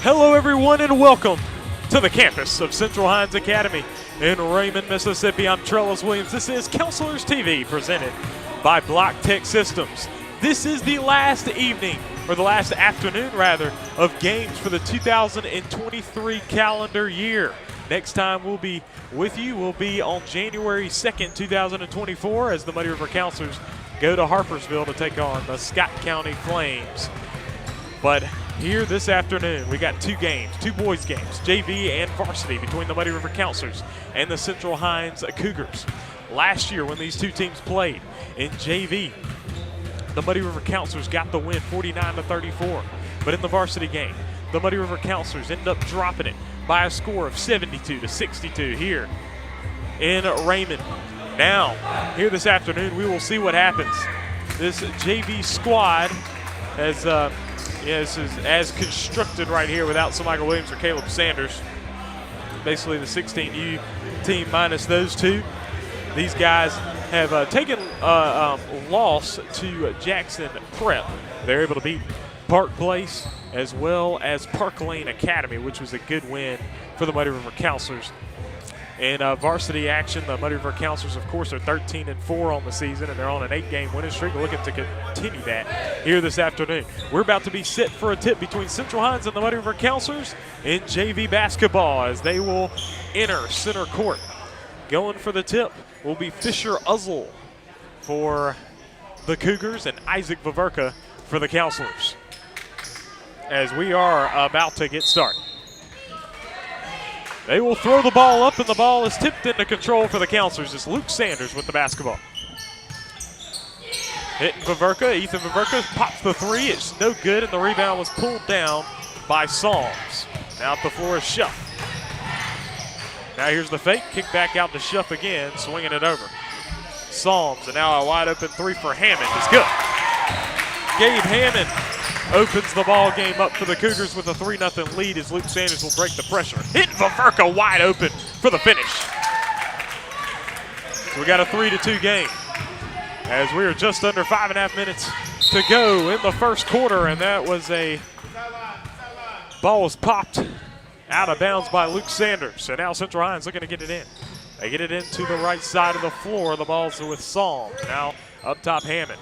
Hello everyone and welcome to the campus of Central Hinds Academy in Raymond, Mississippi. I'm Trellis Williams. This is Counselors TV presented by Block Tech Systems. This is the last evening, or the last afternoon rather, of games for the 2023 calendar year. Next time we'll be with you will be on January 2nd, 2024 as the Muddy River Counselors go to Harpersville to take on the Scott County Flames. But here this afternoon, we got two games, two boys games, JV and varsity, between the Muddy River Counselors and the Central Hinds Cougars. Last year when these two teams played in JV, the Muddy River Counselors got the win 49-34. But in the varsity game, the Muddy River Counselors ended up dropping it by a score of 72-62 here in Raymond. Now, here this afternoon, we will see what happens. This JV squad has as constructed right here without Sir Michael Williams or Caleb Sanders. Basically the 16U team minus those two. These guys have taken a loss to Jackson Prep. They're able to beat Park Place as well as Park Lane Academy, which was a good win for the Muddy River Counselors. In varsity action, the Muddy River Counselors, of course, are 13-4 on the season, and they're on an 8-game winning streak, looking to continue that here this afternoon. We're about to be set for a tip between Central Hinds and the Muddy River Counselors in JV basketball as they will enter center court. Going for the tip will be Fisher Uzzle for the Cougars and Isaac Vaverka for the Counselors as we are about to get started. They will throw the ball up, and the ball is tipped into control for the Counselors. It's Luke Sanders with the basketball. Hitting Vaverka. Ethan Vaverka pops the three. It's no good, and the rebound was pulled down by Psalms. Now up the floor is Schuff. Now here's the fake. Kick back out to Schuff again, swinging it over. Psalms, and now a wide open three for Hammond is good. Gabe Hammond opens the ball game up for the Cougars with a 3-0 lead as Luke Sanders will break the pressure. Hitting Vaverka wide open for the finish. So we got a 3-2 game as we are just under 5.5 minutes to go in the first quarter, and that was ball was popped out of bounds by Luke Sanders. And now Central Hinds looking to get it in. They get it into the right side of the floor. The ball's with Psalms. Now up top Hammond.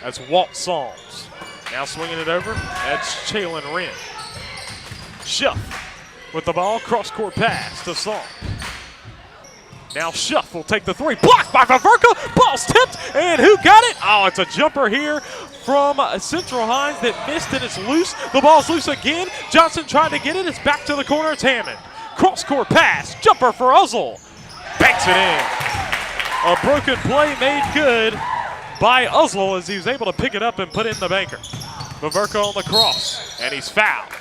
That's Walt Psalms. Now swinging it over. That's Chalen Wren. Schuff with the ball. Cross-court pass to Psalms. Now Schuff will take the three. Blocked by Vaverka. Ball's tipped. And who got it? Oh, it's a jumper here from Central Hinds that missed, and it's loose. The ball's loose again. Johnson trying to get it. It's back to the corner. It's Hammond. Cross-court pass. Jumper for Uzzle. Banks it in. A broken play made good by Uzzle as he was able to pick it up and put it in the banker. Vaverka on the cross, and he's fouled.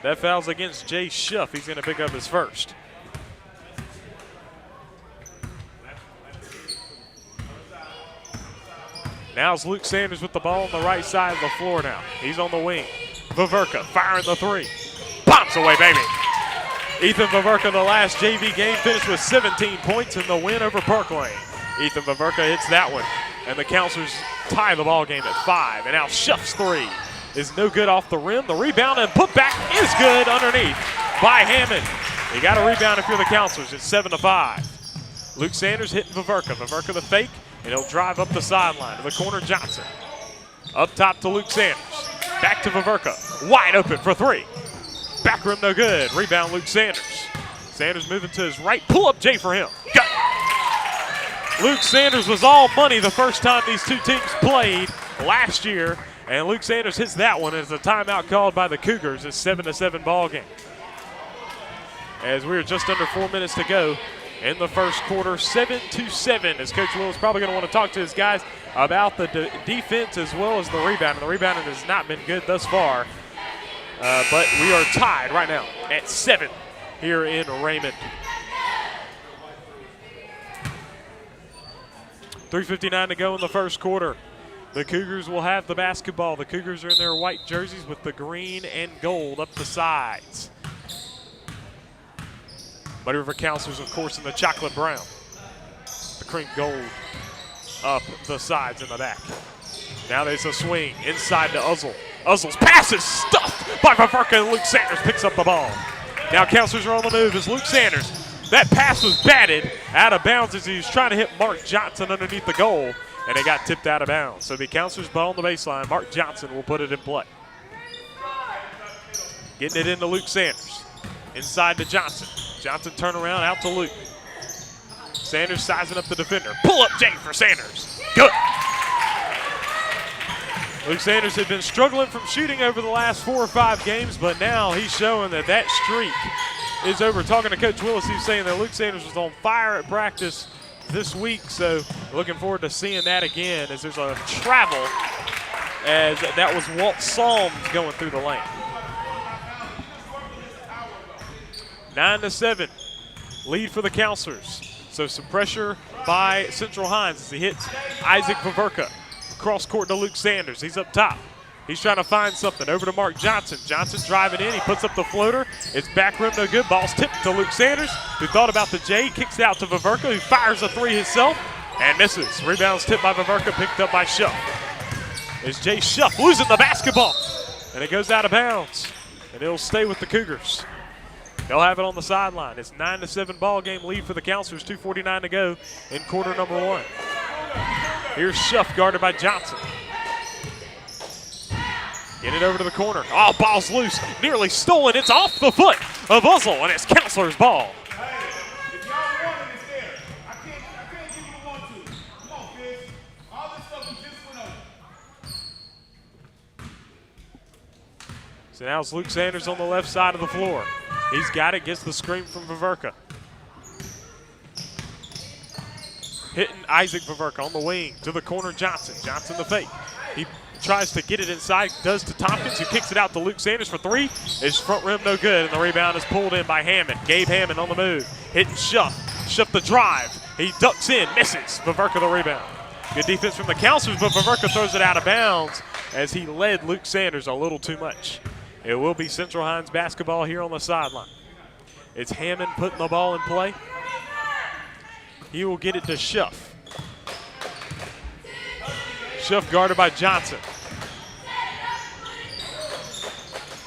That foul's against Jay Schuff. He's going to pick up his first. Now it's Luke Sanders with the ball on the right side of the floor now. He's on the wing. Vaverka firing the three. Bombs away, baby. Ethan Vaverka, the last JV game, finished with 17 points in the win over Park Lane. Ethan Vaverka hits that one, and the Counselors tie the ball game at 5. And now Schuff's three is no good off the rim. The rebound and putback is good underneath by Hammond. You got a rebound if you're the Counselors. It's 7-5. Luke Sanders hitting Vaverka. Vaverka the fake, and he'll drive up the sideline to the corner. Johnson up top to Luke Sanders. Back to Vaverka. Wide open for three. Back rim no good. Rebound Luke Sanders. Sanders moving to his right. Pull up J for him. Got it. Luke Sanders was all money the first time these two teams played last year, and Luke Sanders hits that one as a timeout called by the Cougars. It's 7-7 ball game. As we're just under 4 minutes to go in the first quarter, 7-7, as Coach Will is probably going to want to talk to his guys about the defense as well as the rebound. The rebounding has not been good thus far, but we are tied right now at 7 here in Raymond. 3:59 to go in the first quarter. The Cougars will have the basketball. The Cougars are in their white jerseys with the green and gold up the sides. Muddy River Counselors, of course, in the chocolate brown. The cream gold up the sides and the back. Now there's a swing inside to Uzzle. Uzzle's pass is stuffed by Vaverka, and Luke Sanders picks up the ball. Now Counselors are on the move as Luke Sanders. That pass was batted out of bounds as he was trying to hit Mark Johnson underneath the goal, and it got tipped out of bounds. So it'll be Counselors ball on the baseline. Mark Johnson will put it in play. Getting it into Luke Sanders. Inside to Johnson. Johnson turn around out to Luke. Sanders sizing up the defender. Pull up Jay for Sanders. Good. Luke Sanders had been struggling from shooting over the last 4 or 5 games, but now he's showing that that streak is over. Talking to Coach Willis, he was saying that Luke Sanders was on fire at practice this week, so looking forward to seeing that again as there's a travel as that was Walt Psalms going through the lane. 9-7, lead for the Counselors. So some pressure by Central Hinds as he hits Isaac Vaverka. Cross court to Luke Sanders. He's up top. He's trying to find something. Over to Mark Johnson. Johnson driving in. He puts up the floater. It's back rim, no good. Ball's tipped to Luke Sanders, who thought about the J. Kicks it out to Vaverka, who fires a 3 himself and misses. Rebound's tipped by Vaverka, picked up by Shuff. It's Jay Shuff losing the basketball, and it goes out of bounds, and it'll stay with the Cougars. They'll have it on the sideline. It's 9-7 ball game lead for the Counselors. 2:49 to go in quarter number 1. Here's Shuff guarded by Johnson. Get it over to the corner. Oh, ball's loose. Nearly stolen. It's off the foot of Uzzle, and it's Counselor's ball. Hey, if y'all want it, it's there. I can't give you the 1-2. Come on, kids. All this stuff we just went over. So now it's Luke Sanders on the left side of the floor. He's got it, gets the screen from Vaverka. Hitting Isaac Vaverka on the wing to the corner, Johnson. Johnson the fake. He tries to get it inside, does to Tompkins, who kicks it out to Luke Sanders for 3. His front rim no good, and the rebound is pulled in by Hammond. Gabe Hammond on the move. Hitting Shuff. Shuff the drive. He ducks in, misses. Vaverka the rebound. Good defense from the Counselors, but Vaverka throws it out of bounds as he led Luke Sanders a little too much. It will be Central Hinds basketball here on the sideline. It's Hammond putting the ball in play. He will get it to Shuff. Shuff guarded by Johnson.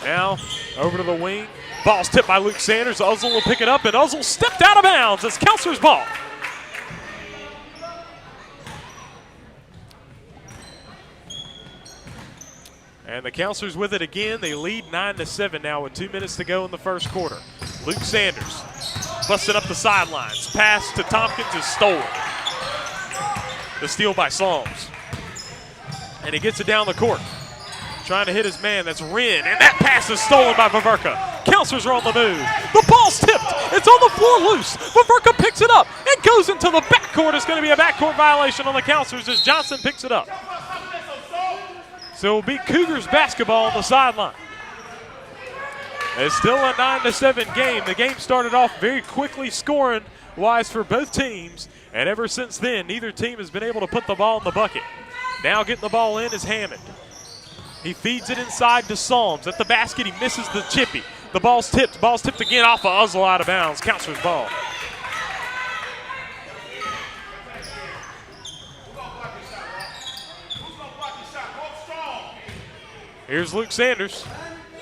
Now over to the wing. Ball's tipped by Luke Sanders. Uzzle will pick it up, and Uzzle stepped out of bounds. It's Counselor's ball. And the Counselors with it again. They lead 9-7 now with 2 minutes to go in the first quarter. Luke Sanders busting up the sidelines. Pass to Tompkins is stolen. The steal by Psalms. And he gets it down the court. Trying to hit his man. That's Wren. And that pass is stolen by Vaverka. Counselors are on the move. The ball's tipped. It's on the floor loose. Vaverka picks it up. It goes into the backcourt. It's going to be a backcourt violation on the Counselors as Johnson picks it up. So it will be Cougars basketball on the sideline. It's still a 9-7 game. The game started off very quickly scoring-wise for both teams, and ever since then, neither team has been able to put the ball in the bucket. Now getting the ball in is Hammond. He feeds it inside to Psalms. At the basket, he misses the chippy. The ball's tipped. Ball's tipped again off of Uzzle out of bounds. Counselor's ball. Here's Luke Sanders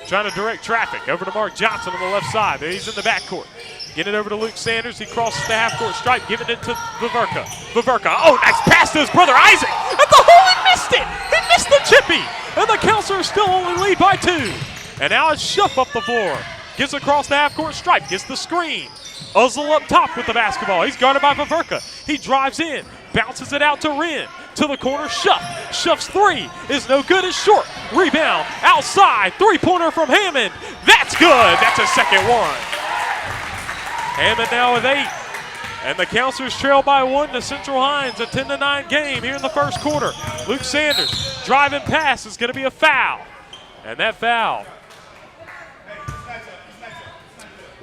trying to direct traffic over to Mark Johnson on the left side. There he's in the backcourt. Get it over to Luke Sanders. He crosses the half-court stripe, giving it to Vaverka. Vaverka, oh, nice pass to his brother Isaac. At the hole, he missed it. He missed the chippy. And the Counselors still only lead by 2. And now it's Shuff up the floor. Gets across the half-court stripe, gets the screen. Uzzle up top with the basketball. He's guarded by Vaverka. He drives in, bounces it out to Wren. To the corner, Shuff. Shuff's 3 is no good. It's short. Rebound outside. 3-pointer from Hammond. That's good. That's a second one. Hammond now with 8. And the Counselors trail by 1 to Central Hinds. A 10-9 game here in the first quarter. Luke Sanders driving pass is going to be a foul. And that foul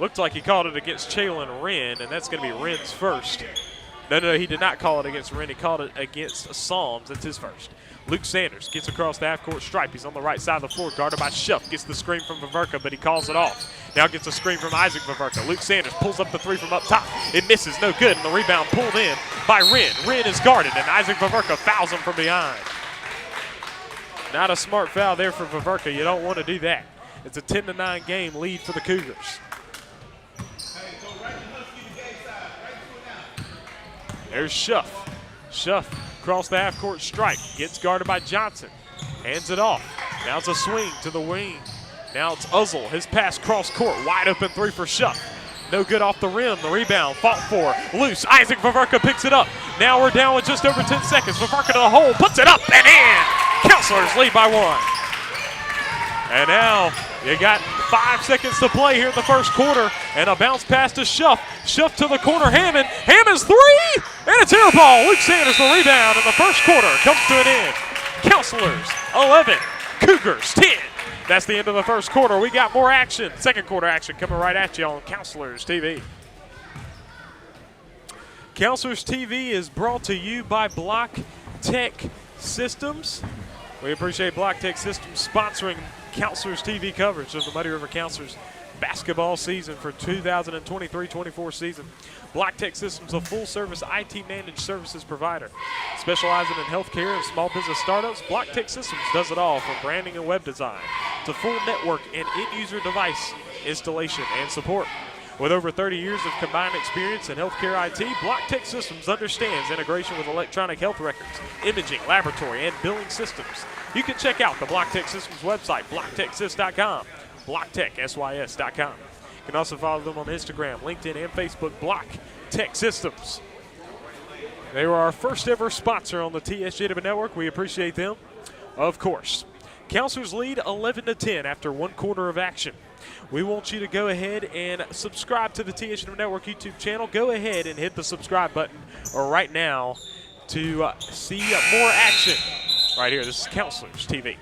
looked like he called it against Chalon Wren, and that's going to be Wren's first. No, he did not call it against Wren. He called it against Psalms. That's his first. Luke Sanders gets across the half-court stripe. He's on the right side of the floor, guarded by Shuff. Gets the screen from Vaverka, but he calls it off. Now gets a screen from Isaac Vaverka. Luke Sanders pulls up the 3 from up top. It misses, no good, and the rebound pulled in by Wren. Wren is guarded, and Isaac Vaverka fouls him from behind. Not a smart foul there for Viverka. You don't want to do that. It's a 10-9 game lead for the Cougars. There's Schuff. Schuff across the half-court strike. Gets guarded by Johnson. Hands it off. Now it's a swing to the wing. Now it's Uzzle. His pass cross-court. Wide open three for Schuff. No good off the rim. The rebound fought for. Loose. Isaac Viverka picks it up. Now we're down with just over 10 seconds. Viverka to the hole. Puts it up and in. Counselors lead by 1. And now you got 5 seconds to play here in the first quarter. And a bounce pass to Schuff. Schuff to the corner. Hammond. Hammond's three. And it's air ball. Luke Sanders the rebound. And the first quarter comes to an end. Counselors 11. Cougars 10. That's the end of the first quarter. We got more action. Second quarter action coming right at you on Counselors TV. Counselors TV is brought to you by Block Tech Systems. We appreciate Block Tech Systems sponsoring Counselors TV coverage of the Muddy River Counselors basketball season for 2023-24 season. Block Tech Systems, a full-service IT managed services provider. Specializing in healthcare and small business startups, Block Tech Systems does it all from branding and web design to full network and end-user device installation and support. With over 30 years of combined experience in healthcare IT, Block Tech Systems understands integration with electronic health records, imaging, laboratory, and billing systems. You can check out the Block Tech Systems website, blocktechsys.com, blocktechsys.com. You can also follow them on Instagram, LinkedIn, and Facebook, Block Tech Systems. They were our first ever sponsor on the TSJW Network. We appreciate them, of course. Counselors lead 11-10 after 1 quarter of action. We want you to go ahead and subscribe to the TSJW Network YouTube channel. Go ahead and hit the subscribe button right now to see more action right here. This is Counselors TV.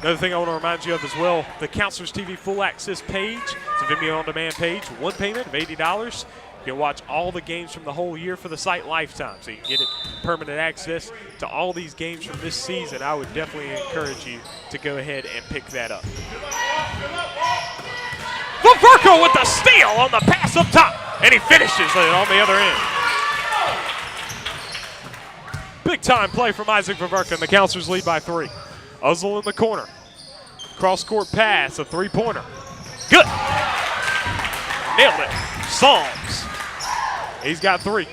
Another thing I want to remind you of as well, the Counselors TV full access page. It's a Vimeo on demand page, one payment of $80. You can watch all the games from the whole year for the site lifetime, so you can get it permanent access to all these games from this season. I would definitely encourage you to go ahead and pick that up. Viverka with the steal on the pass up top, and he finishes it on the other end. Big time play from Isaac Viverka, and the Counselors lead by 3. Uzzle in the corner. Cross-court pass, a three-pointer. Good. Nailed it. Psalms. He's got 3.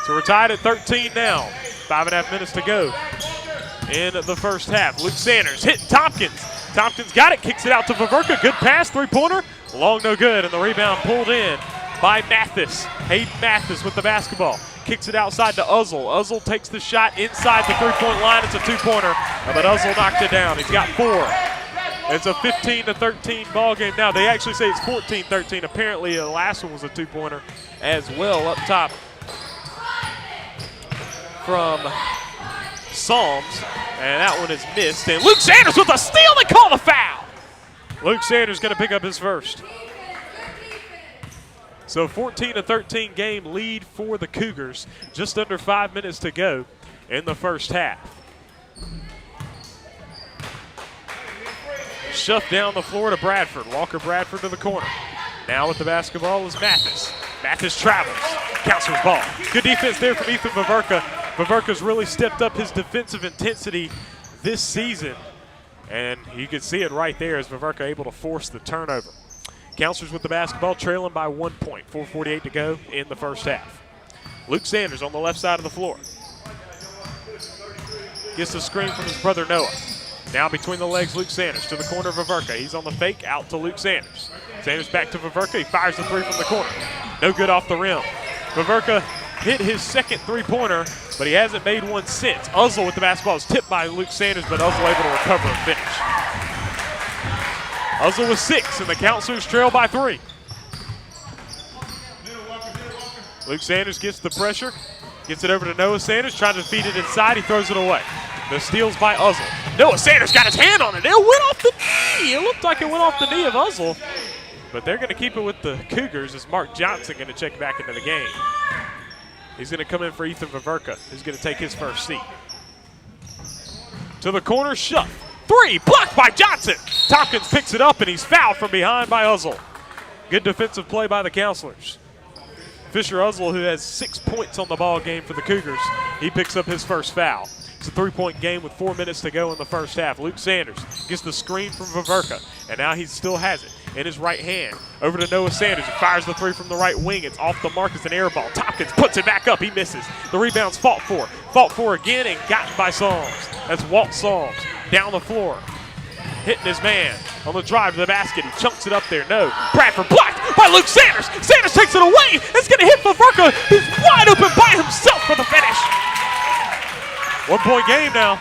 So we're tied at 13 now. 5.5 minutes to go in the first half. Luke Sanders hitting Tompkins. Tompkins got it, kicks it out to Viverka. Good pass, three-pointer. Long, no good, and the rebound pulled in by Mathis. Hayden Mathis with the basketball. Kicks it outside to Uzzle. Uzzle takes the shot inside the three-point line. It's a two-pointer, but Uzzle knocked it down. He's got 4. It's a 15-13 ball game now. They actually say it's 14-13. Apparently, the last one was a two-pointer as well up top from Psalms, and that one is missed. And Luke Sanders with a steal. They call the foul. Luke Sanders going to pick up his first. So 14-13 game lead for the Cougars. Just under 5 minutes to go in the first half. Shuffed down the floor to Bradford. Walker Bradford to the corner. Now with the basketball is Mathis. Mathis travels. Counselors ball. Good defense there from Ethan Viverka. Viverka's really stepped up his defensive intensity this season. And you can see it right there as Viverka able to force the turnover. Counselors with the basketball, trailing by 1 point. 4:48 to go in the first half. Luke Sanders on the left side of the floor. Gets the screen from his brother Noah. Now between the legs, Luke Sanders to the corner of Viverka. He's on the fake, out to Luke Sanders. Sanders back to Viverka. He fires the three from the corner. No good off the rim. Viverka hit his second three-pointer, but he hasn't made one since. Uzzle with the basketball is tipped by Luke Sanders, but Uzzle able to recover and finish. Uzzle with 6, and the Counselors trail by 3. Luke Sanders gets the pressure, gets it over to Noah Sanders, trying to feed it inside. He throws it away. The steal's by Uzzle. Noah Sanders got his hand on it. It went off the knee. It looked like it went off the knee of Uzzle, but they're going to keep it with the Cougars as Mark Johnson going to check back into the game. He's going to come in for Ethan Viverka, who's going to take his first seat. To the corner, Shuff. 3, blocked by Johnson. Tompkins picks it up, and he's fouled from behind by Uzzle. Good defensive play by the Counselors. Fisher Uzzle, who has 6 points on the ball game for the Cougars, he picks up his first foul. It's a 3-point game with 4 minutes to go in the first half. Luke Sanders gets the screen from Vaverka, and now he still has it in his right hand. Over to Noah Sanders, who fires the three from the right wing. It's off the mark. It's an air ball. Tompkins puts it back up. He misses. The rebound's fought for. Fought for again and gotten by Psalms. That's Walt Psalms down the floor. Hitting his man on the drive to the basket. He chunks it up there. No. Bradford blocked by Luke Sanders. Sanders takes it away. It's going to hit Vaverka. He's wide open by himself for the finish. 1-point game now.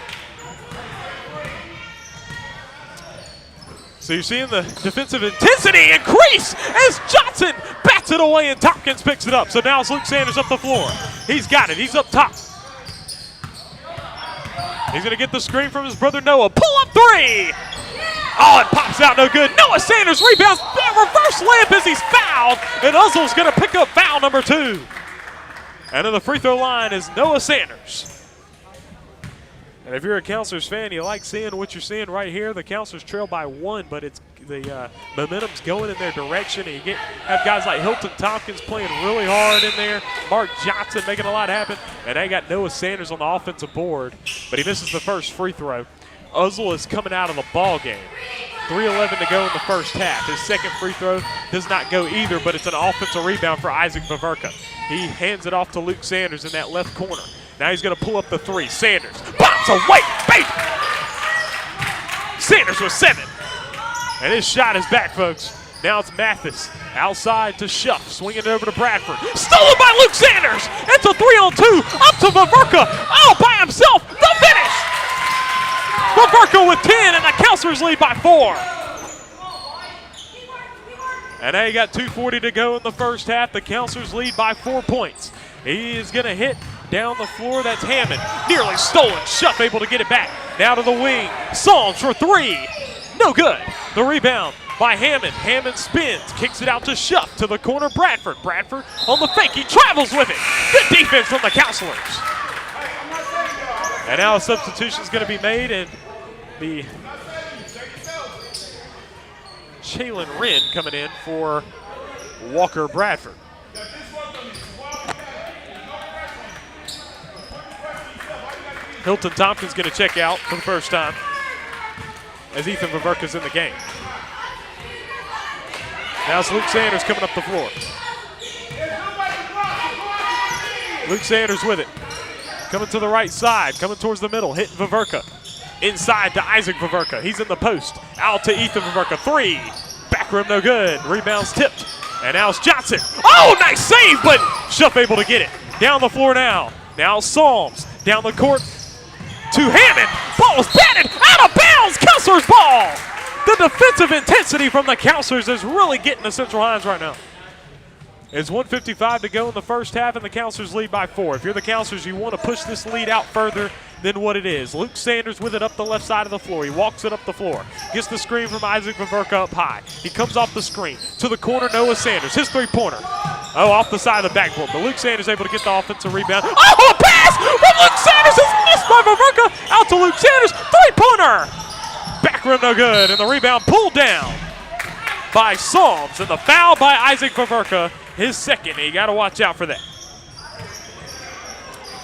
So you're seeing the defensive intensity increase as Johnson bats it away and Tompkins picks it up. So now it's Luke Sanders up the floor. He's got it. He's up top. He's going to get the screen from his brother Noah. Pull up three. Oh, it pops out, no good. Noah Sanders rebounds, reverse layup as he's fouled, and Uzzle's going to pick up foul number 2. And in the free throw line is Noah Sanders. And if you're a Counselors fan, you like seeing what you're seeing right here. The Counselors trail by 1, but it's the momentum's going in their direction. And you have guys like Hilton Tompkins playing really hard in there. Mark Johnson making a lot happen. And they got Noah Sanders on the offensive board, but he misses the first free throw. Uzzle is coming out of the ball game. 3:11 to go in the first half. His second free throw does not go either, but it's an offensive rebound for Isaac Vaverka. He hands it off to Luke Sanders in that left corner. Now he's going to pull up the three. Sanders bombs away, baby! Sanders with 7. And his shot is back, folks. Now it's Mathis outside to Shuff, swinging it over to Bradford. Stolen by Luke Sanders! It's a 3-on-2, up to Vaverka, all by himself, the finish! Vaverka with 10, and the Counselors lead by 4. And now you got 2:40 to go in the first half. The Counselors lead by 4 points. He is going to hit down the floor. That's Hammond. Nearly stolen. Shuff able to get it back. Now to the wing. Psalms for 3. No good. The rebound by Hammond. Hammond spins. Kicks it out to Shuff. To the corner, Bradford. Bradford on the fake. He travels with it. Good defense from the Counselors. And now a substitution is going to be made, and the Jalen Wren coming in for Walker Bradford. Hilton Tompkins going to check out for the first time as Ethan Vaverka's in the game. Now it's Luke Sanders coming up the floor. Luke Sanders with it. Coming to the right side, coming towards the middle, hitting Vaverka. Inside to Isaac Vaverka. He's in the post. Out to Ethan Vaverka. 3. Back rim, no good. Rebound's tipped. And now it's Johnson. Oh, nice save, but Shuff able to get it. Down the floor now. Now Psalms. Down the court to Hammond. Ball is batted out of bounds. Counselors ball. The defensive intensity from the Counselors is really getting the Central Hinds right now. It's 1:55 to go in the first half, and the Counselors lead by 4. If you're the Counselors, you want to push this lead out further than what it is. Luke Sanders with it up the left side of the floor. He walks it up the floor. Gets the screen from Isaac Vaverka up high. He comes off the screen. To the corner, Noah Sanders. His three-pointer. Oh, off the side of the backboard. But Luke Sanders able to get the offensive rebound. Oh, a pass from Luke Sanders is missed by Vaverka. Out to Luke Sanders. Three-pointer. Back rim no good. And the rebound pulled down by Psalms. And the foul by Isaac Vaverka. His second. You got to watch out for that.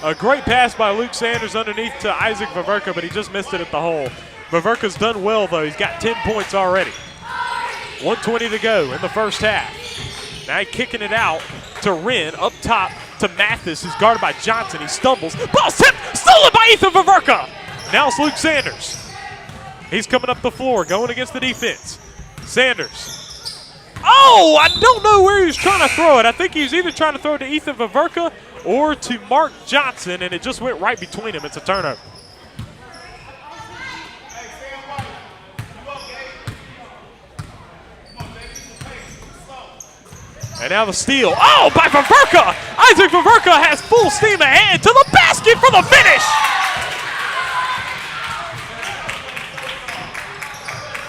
A great pass by Luke Sanders underneath to Isaac Vaverka, but he just missed it at the hole. Vaverka's done well, though. He's got 10 points already. 1:20 to go in the first half. Now he's kicking it out to Wren up top to Mathis, who's guarded by Johnson. He stumbles. Ball's tipped. Stolen by Ethan Vaverka. Now it's Luke Sanders. He's coming up the floor, going against the defense. Sanders. Oh, I don't know where he was trying to throw it. I think he was either trying to throw it to Ethan Vaverka or to Mark Johnson, and it just went right between them. It's a turnover. And now the steal. Oh, by Vaverka! Isaac Vaverka has full steam ahead to the basket for the finish!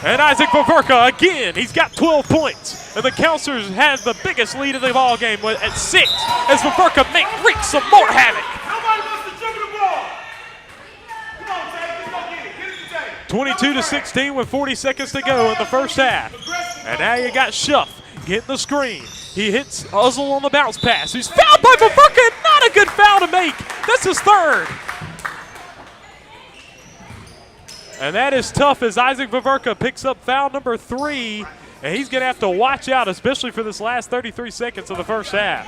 And Isaac Vaverka again, he's got 12 points. And the Counselors have the biggest lead of the ball game at 6 as Vaverka wreaks some more havoc. Nobody wants to dribble the ball. Come on, Jay. Let's go get it. Get it to Jay. 22-16 with 40 seconds to go in the first half. And now you got Shuff getting the screen. He hits Uzzle on the bounce pass. He's fouled by Vaverka. Not a good foul to make. That's his third. And that is tough as Isaac Vaverka picks up foul number 3, and he's going to have to watch out, especially for this last 33 seconds of the first half,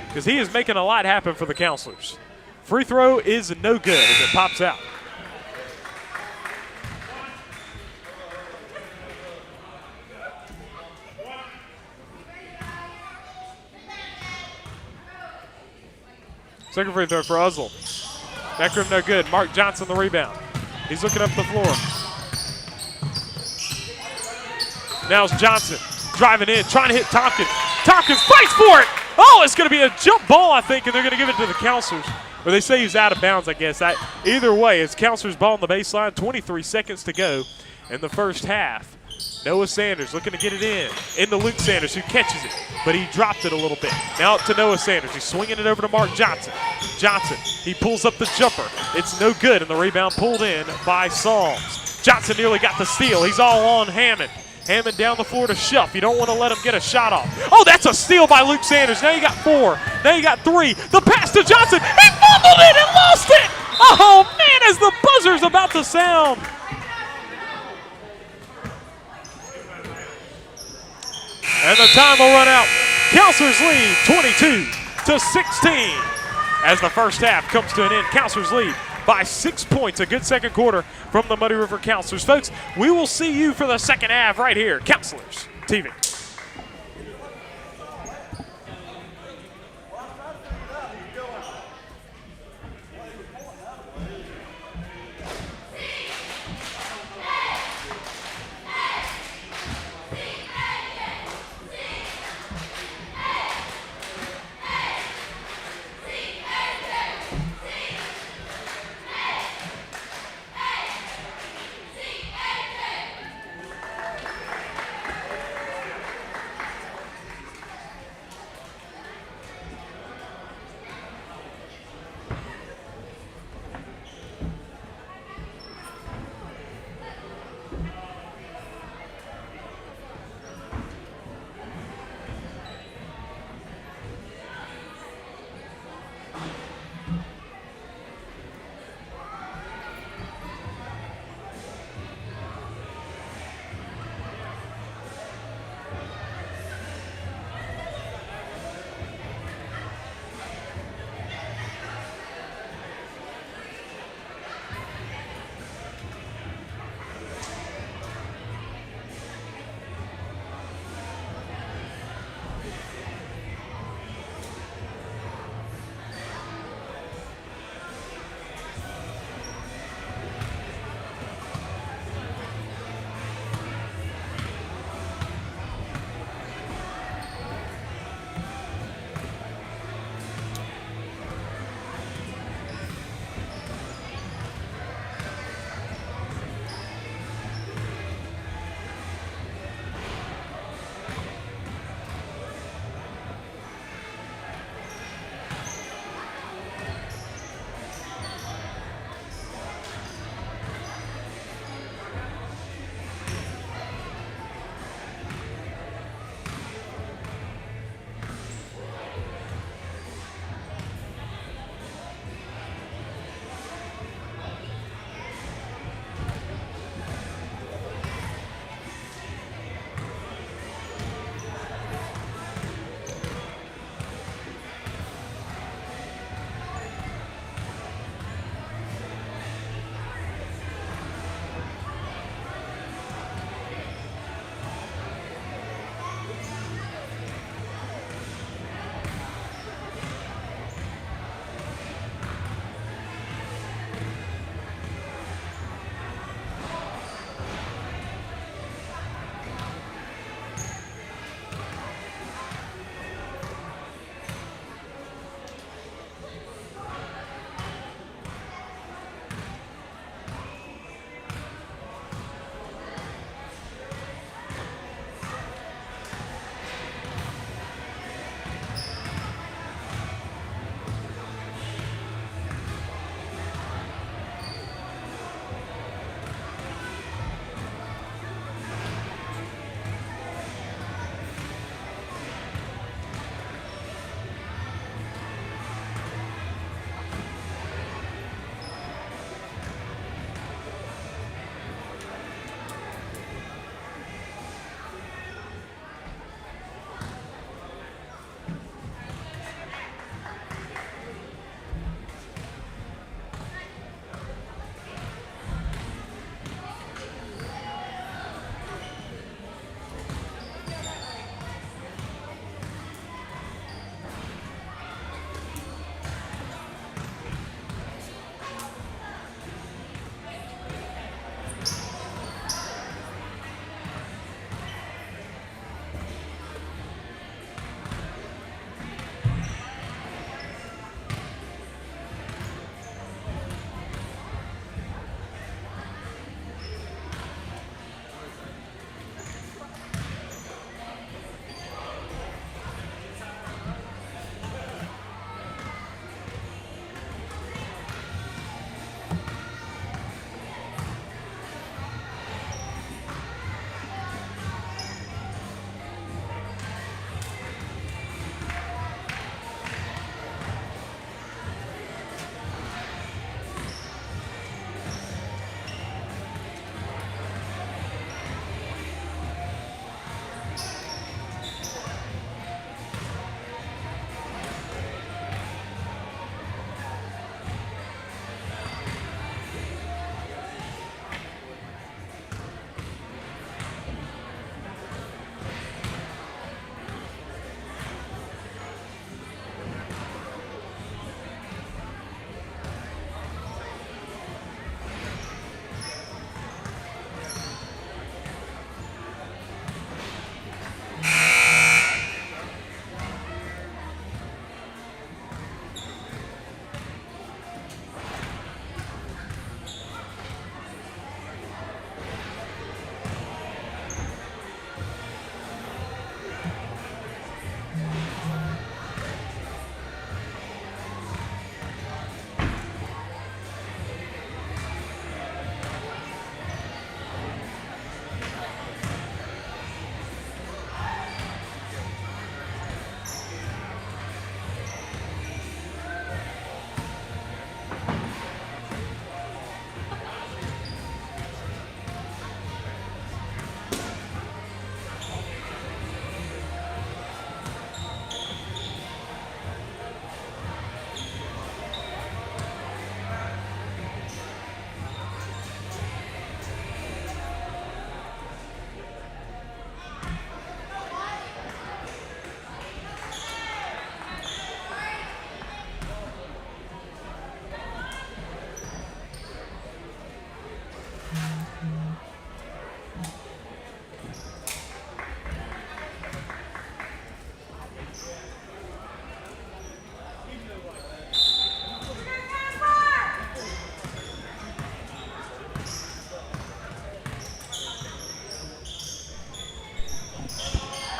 because he is making a lot happen for the Counselors. Free throw is no good as it pops out. Second free throw for Uzzle. Back rim no good. Mark Johnson the rebound. He's looking up the floor. Now it's Johnson driving in, trying to hit Tompkins. Tompkins fights for it. Oh, it's going to be a jump ball, I think, and they're going to give it to the Counselors. Or they say he's out of bounds, I guess. Either way, it's Counselors ball on the baseline. 23 seconds to go in the first half. Noah Sanders looking to get it in. Into Luke Sanders, who catches it, but he dropped it a little bit. Now up to Noah Sanders. He's swinging it over to Mark Johnson. Johnson, he pulls up the jumper. It's no good, and the rebound pulled in by Psalms. Johnson nearly got the steal. He's all on Hammond. Hammond down the floor to Shuff. You don't want to let him get a shot off. Oh, that's a steal by Luke Sanders. Now you got 4. Now you got 3. The pass to Johnson. He fumbled it and lost it. Oh, man, as the buzzer's about to sound. And the time will run out. Counselors lead 22-16 as the first half comes to an end. Counselors lead by 6 points. A good second quarter from the Muddy River Counselors. Folks, we will see you for the second half right here. Counselors TV.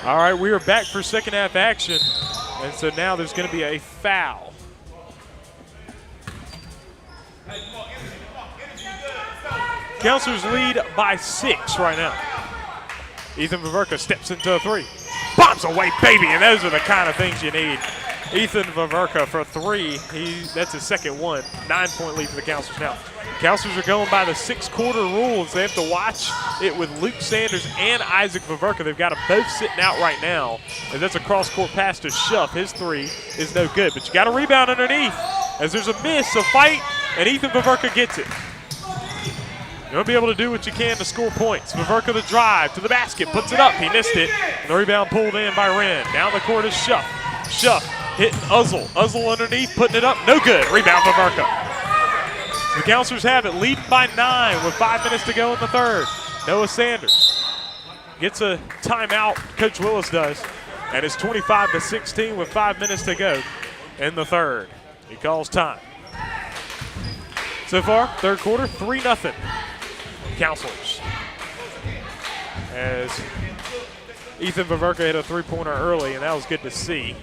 All right, we are back for second half action. And so now there's going to be a foul. Counselors lead by 6 right now. Ethan Vaverka steps into a 3. Bombs away, baby, and those are the kind of things you need. Ethan Vaverka for 3. That's his second one. 9-point lead for the Counselors now. Counselors are going by the 6-quarter rules. They have to watch it with Luke Sanders and Isaac Vaverka. They've got them both sitting out right now. And that's a cross-court pass to Schuff. His 3 is no good, but you got a rebound underneath. As there's a miss, a fight, and Ethan Vaverka gets it. You're going to be able to do what you can to score points. Vaverka the drive to the basket, puts it up. He missed it. And the rebound pulled in by Wren. Down the court is Schuff. Schuff hitting Uzzle. Uzzle underneath, putting it up. No good. Rebound Vaverka. The Counselors have it, leading by 9 with 5 minutes to go in the third. Noah Sanders gets a timeout, Coach Willis does, and it's 25-16 with 5 minutes to go in the third. He calls time. So far, third quarter, 3-0. Counselors. As Ethan Vaverka hit a 3-pointer early, and that was good to see.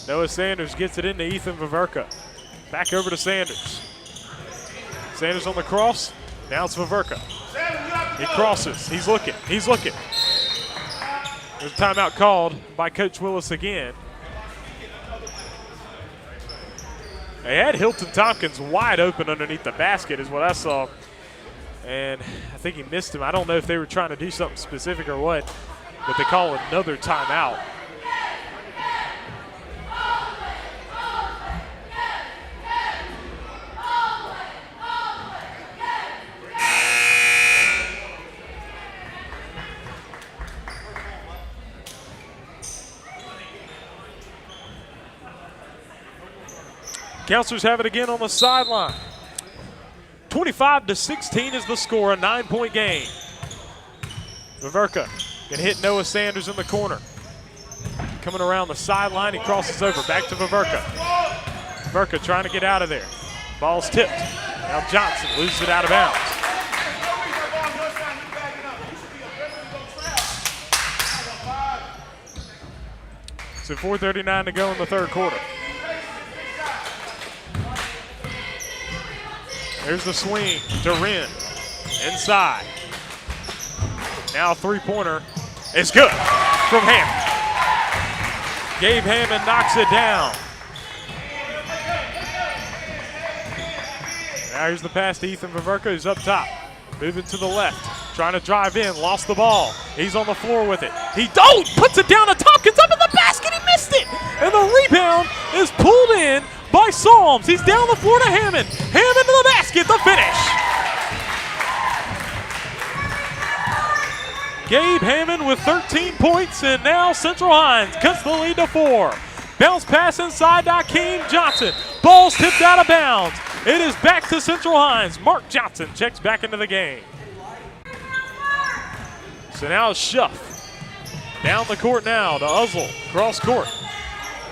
Noah Sanders gets it into Ethan Vaverka. Back over to Sanders. Sanders on the cross. Now it's Vaverka. He crosses. He's looking. He's looking. There's a timeout called by Coach Willis again. They had Hilton Tompkins wide open underneath the basket is what I saw. And I think he missed him. I don't know if they were trying to do something specific or what, but they call another timeout. Counselors have it again on the sideline. 25-16 is the score, a 9-point game. Vaverka can hit Noah Sanders in the corner. Coming around the sideline, he crosses over, back to Vaverka. Vaverka trying to get out of there. Ball's tipped. Now Johnson loses it out of bounds. So 4:39 to go in the third quarter. There's the swing to Wren. Inside. Now a 3-pointer is good from Hammond. Gabe Hammond knocks it down. Now here's the pass to Ethan Vaverka, who's up top. Moving to the left. Trying to drive in. Lost the ball. He's on the floor with it. He puts it down to Tompkins up in the basket. He missed it. And the rebound is pulled in by Psalms. He's down the floor to Hammond. Hammond to the basket, the finish. Gabe Hammond with 13 points, and now Central Hinds cuts the lead to 4. Bounce pass inside to Akeem Johnson. Ball's tipped out of bounds. It is back to Central Hinds. Mark Johnson checks back into the game. So now it's Schuff. Down the court now to Uzzle. Cross court.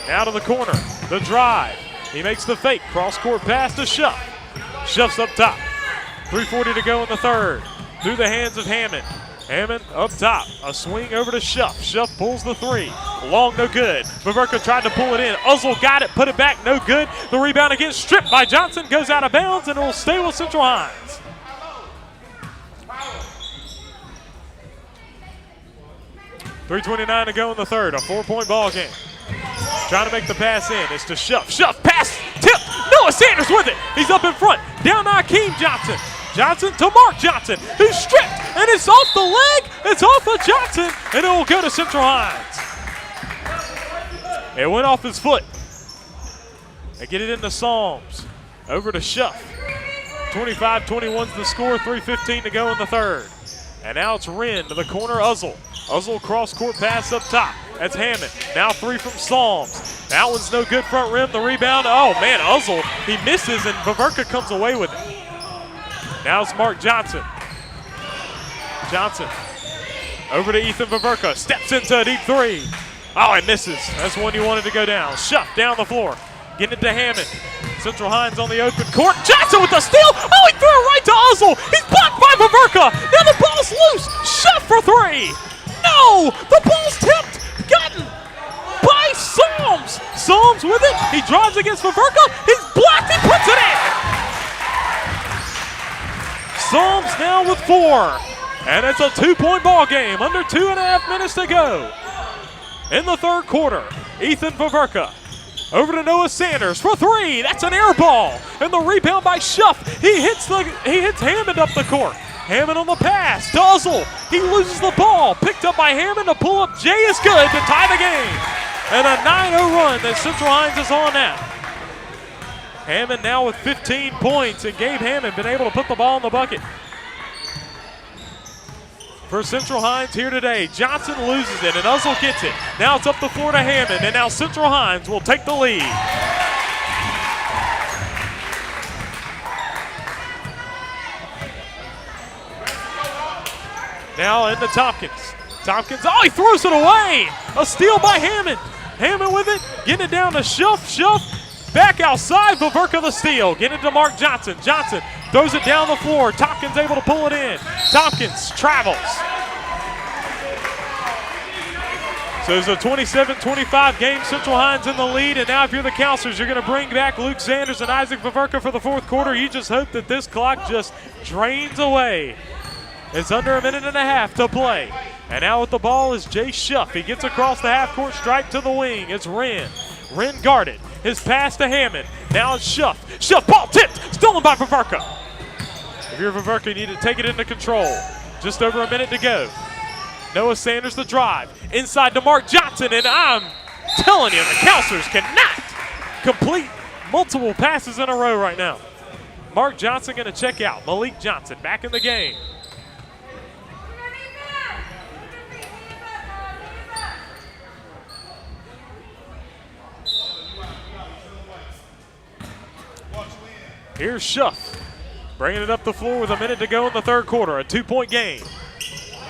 Now to the corner. The drive. He makes the fake. Cross-court pass to Schuff. Schuff's up top. 3:40 to go in the third. Through the hands of Hammond. Hammond up top. A swing over to Schuff. Schuff pulls the 3. Long, no good. Vaverka tried to pull it in. Uzzle got it, put it back, no good. The rebound again stripped by Johnson. Goes out of bounds, and it will stay with Central Hinds. .329 to go in the third. A 4-point ball game. Trying to make the pass in. It's to Schuff. Schuff, pass, tip. Noah Sanders with it. He's up in front. Down to Akeem Johnson. Johnson to Mark Johnson, who's stripped, and it's off the leg. It's off of Johnson, and it will go to Central Hinds. It went off his foot. They get it into Psalms. Over to Schuff. 25-21's the score. 3:15 to go in the third. And now it's Wren to the corner, Uzzle. Uzzle cross-court pass up top. That's Hammond. Now 3 from Psalms. That one's no good front rim. The rebound. Oh, man, Uzzle. He misses, and Vaverka comes away with it. Now it's Mark Johnson. Johnson over to Ethan Vaverka. Steps into a deep three. Oh, it misses. That's one you wanted to go down. Shuff down the floor. Getting it to Hammond. Central Hinds on the open court. Johnson with the steal. Oh, he threw it right to Uzzle. He's blocked by Vaverka. Now the ball's loose. Shuff for three. No, the ball's tipped. Gotten by Psalms. Psalms with it. He drives against Vaverka. He's blocked. He puts it in. Psalms now with 4. And it's a 2-point ball game. Under 2.5 minutes to go. In the third quarter, Ethan Vaverka over to Noah Sanders for 3. That's an air ball. And the rebound by Shuff. He hits Hammond up the court. Hammond on the pass to Uzzle. He loses the ball. Picked up by Hammond. To pull up Jay is good to tie the game. And a 9-0 run that Central Hinds is on now. Hammond now with 15 points, and Gabe Hammond been able to put the ball in the bucket. For Central Hinds here today, Johnson loses it, and Uzzle gets it. Now it's up the floor to Hammond, and now Central Hinds will take the lead. Now into Tompkins. Tompkins, oh, he throws it away. A steal by Hammond. Hammond with it, getting it down to Shuff. Back outside, Vaverka the steal. Getting it to Mark Johnson. Johnson throws it down the floor. Tompkins able to pull it in. Tompkins travels. So it's a 27-25 game. Central Hinds in the lead. And now if you're the counselors, you're going to bring back Luke Sanders and Isaac Vaverka for the fourth quarter. You just hope that this clock just drains away. It's under a minute and a half to play. And now with the ball is Jay Shuff. He gets across the half-court stripe to the wing. It's Wren. Wren guarded. His pass to Hammond. Now it's Shuff. Shuff, ball tipped. Stolen by Vaverka. If you're Vaverka, you need to take it into control. Just over a minute to go. Noah Sanders the drive. Inside to Mark Johnson, and I'm telling you, the counselors cannot complete multiple passes in a row right now. Mark Johnson going to check out. Malik Johnson back in the game. Here's Shuff, bringing it up the floor with a minute to go in the third quarter. A 2-point game.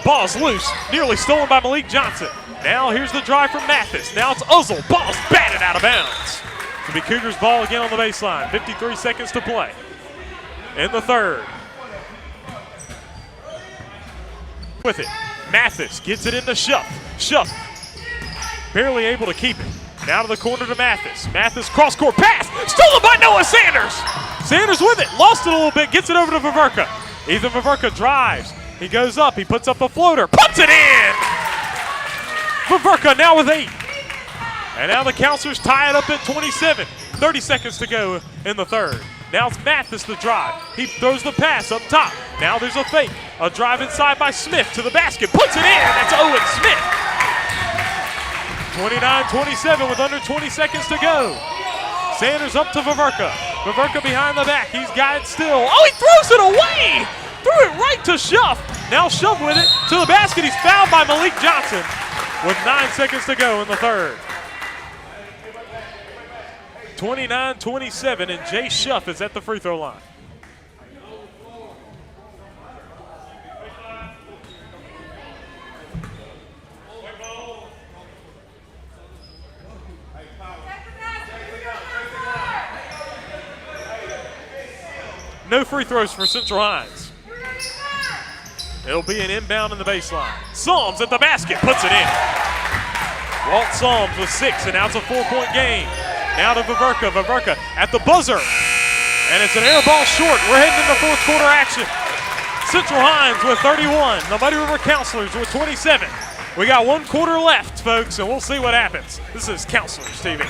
Ball's loose, nearly stolen by Malik Johnson. Now here's the drive from Mathis. Now it's Uzzle. Ball's batted out of bounds. It'll be Cougars ball again on the baseline. 53 seconds to play in the third. With it, Mathis gets it into Shuff. Shuff barely able to keep it. Now to the corner to Mathis. Mathis cross-court pass. Stolen by Noah Sanders. Sanders with it. Lost it a little bit. Gets it over to Vaverka. Ethan Vaverka drives. He goes up. He puts up the floater. Puts it in. Vaverka now with 8. And now the counselors tie it up at 27. 30 seconds to go in the third. Now it's Mathis the drive. He throws the pass up top. Now there's a fake. A drive inside by Smith to the basket. Puts it in. That's Owen Smith. 29-27 with under 20 seconds to go. Sanders up to Vaverka. Vaverka behind the back. He's got it still. Oh, he throws it away. Threw it right to Shuff. Now Shuff with it to the basket. He's fouled by Malik Johnson with 9 seconds to go in the third. 29-27, and Jay Shuff is at the free throw line. No free throws for Central Hinds. It'll be an inbound in the baseline. Psalms at the basket, puts it in. Walt Psalms with 6, and now it's a 4-point game. Now to Vaverka. Vaverka at the buzzer. And it's an air ball short. We're heading into fourth quarter action. Central Hinds with 31. The Muddy River Counselors with 27. We got 1 quarter left, folks, and we'll see what happens. This is Counselors TV.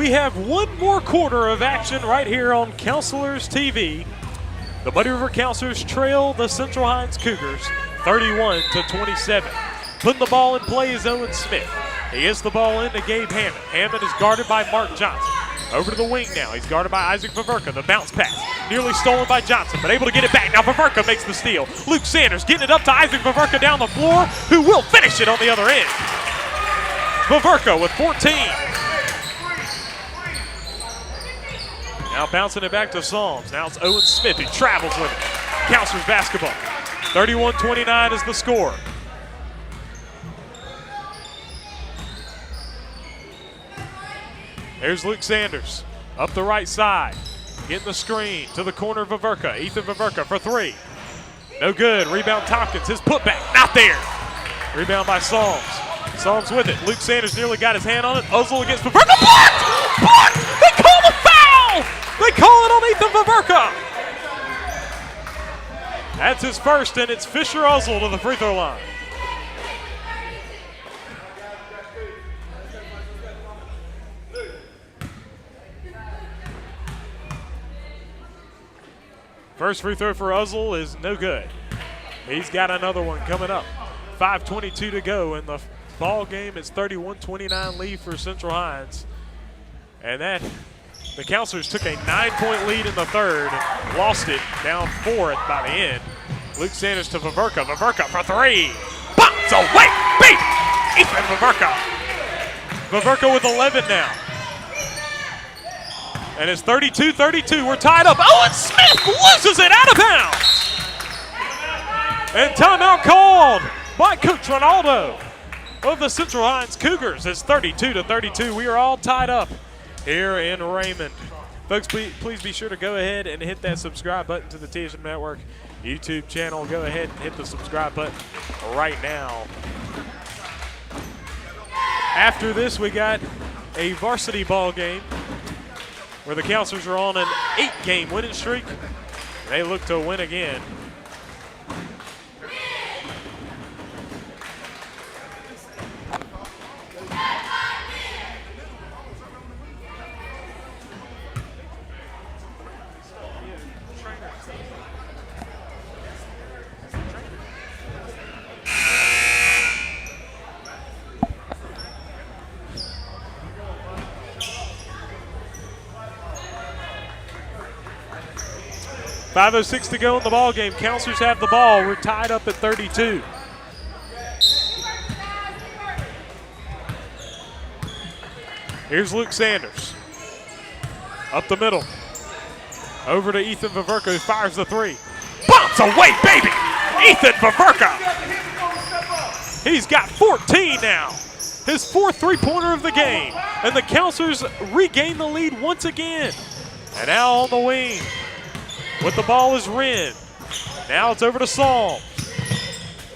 we have one more quarter of action right here on Counselors TV. The Muddy River Counselors trail the Central Hinds Cougars 31-27. Putting the ball in play is Owen Smith. He gets the ball into Gabe Hammond. Hammond is guarded by Mark Johnson. Over to the wing now. He's guarded by Isaac Vaverka. The bounce pass nearly stolen by Johnson, but able to get it back. Now Vaverka makes the steal. Luke Sanders getting it up to Isaac Vaverka down the floor, who will finish it on the other end. Vaverka with 14. Now bouncing it back to Psalms. Now it's Owen Smith who travels with it. Counselors basketball. 31-29 is the score. There's Luke Sanders up the right side. Getting the screen to the corner of Vaverka. Ethan Vaverka for three. No good. Rebound Tompkins. His putback. Not there. Rebound by Psalms. Psalms with it. Luke Sanders nearly got his hand on it. Uzzle against Vaverka. Blocked! Blocked! They call the foul! They call it on Ethan Vaverka. That's his first, and it's Fisher Uzzle to the free throw line. First free throw for Uzzle is no good. He's got another one coming up. 5:22 to go in the ball game. It's 31-29 lead for Central Hinds. And that, the Counselors took a 9-point lead in the third and lost it down 4 by the end. Luke Sanders to Vaverka. Vaverka for three. Bounce away, beat! Ethan Vaverka. Vaverka with 11 now. And it's 32-32. We're tied up. Owen Smith loses it out of bounds. And timeout called by Coach Ronaldo of the Central Hinds Cougars. It's 32-32. We are all tied up here in Raymond. Folks, please be sure to go ahead and hit that subscribe button to the TSM Network YouTube channel. Go ahead and hit the subscribe button right now. After this, we got a varsity ball game where the Counselors are on an 8-game winning streak. They look to win again. .506 to go in the ball game. Counselors have the ball. We're tied up at 32. Here's Luke Sanders. Up the middle. Over to Ethan Vaverka, who fires the three. Bounce away, baby! Ethan Vaverka! He's got 14 now. His fourth three-pointer of the game. And the Counselors regain the lead once again. And now on the wing with the ball is Wren. Now it's over to Psalms.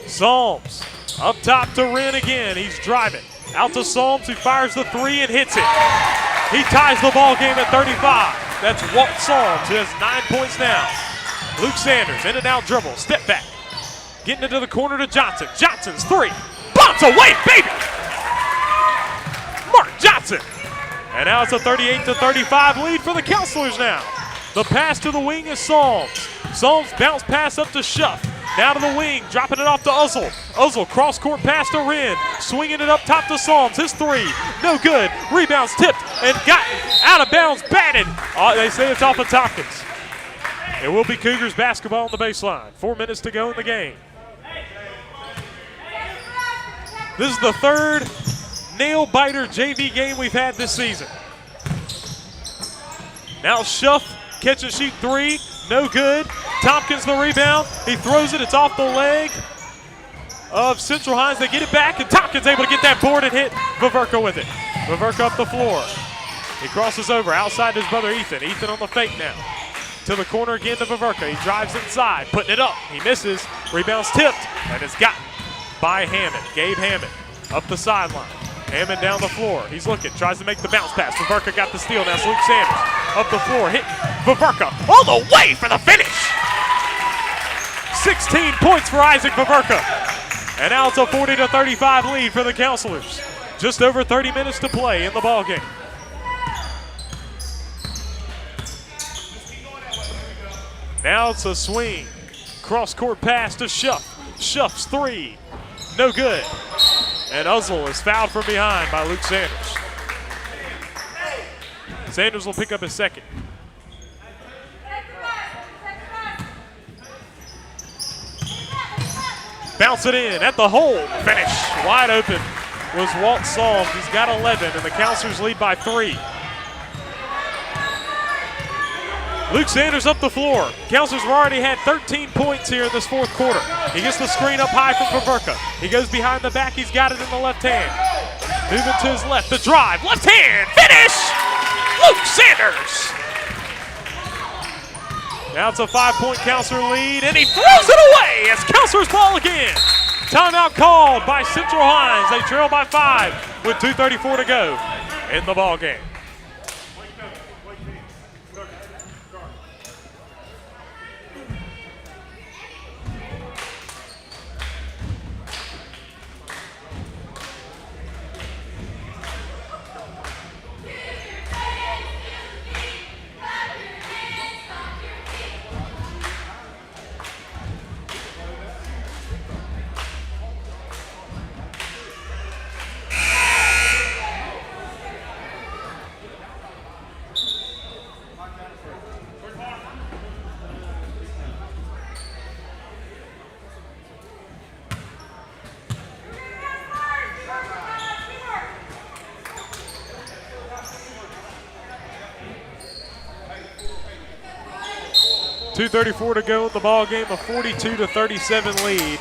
Psalms up top to Wren again. He's driving. Out to Psalms, who fires the three and hits it. He ties the ball game at 35. That's Walt Psalms, who has 9 points now. Luke Sanders, in and out dribble, step back. Getting into the corner to Johnson. Johnson's three. Bounce away, baby! Mark Johnson. And now it's a 38-35 lead for the Counselors now. The pass to the wing is Psalms. Psalms bounce pass up to Schuff. Now to the wing, dropping it off to Uzzle. Uzzle cross-court pass to Wren. Swinging it up top to Psalms. His three, no good. Rebounds tipped and gotten out of bounds, batted. They say it's off of Tompkins. It will be Cougars basketball on the baseline. 4 minutes to go in the game. This is the third nail-biter JV game we've had this season. Now Schuff, catch and shoot three, no good. Tompkins the rebound, he throws it, it's off the leg of Central Hinds. They get it back, and Tompkins able to get that board and hit Vaverka with it. Vaverka up the floor. He crosses over outside his brother Ethan. Ethan on the fake now. To the corner again to Vaverka. He drives inside, putting it up. He misses, rebounds tipped, and it's gotten by Hammond. Gabe Hammond up the sideline. Hammond down the floor. He's looking, tries to make the bounce pass. Vaverka got the steal. Now it's Luke Sanders up the floor, hitting Vaverka all the way for the finish. 16 points for Isaac Vaverka. And now it's a 40-35 lead for the Counselors. Just over 30 minutes to play in the ballgame. Now it's a swing. Cross-court pass to Schuff. Schuff's three. No good. And Uzzle is fouled from behind by Luke Sanders. Sanders will pick up his second. Bounce it in at the hole. Finish. Wide open was Walt Solms. He's got 11, and the Counselors lead by 3. Luke Sanders up the floor. Counselors have already had 13 points here in this fourth quarter. He gets the screen up high from Paverka. He goes behind the back. He's got it in the left hand. Moving to his left. The drive. Left hand. Finish. Luke Sanders. Now it's a 5-point Counselor lead, and he throws it away. It's Counselors' ball again. Timeout called by Central Hinds. They trail by 5 with 2:34 to go in the ball game. .234 to go in the ball game, a 42-37 lead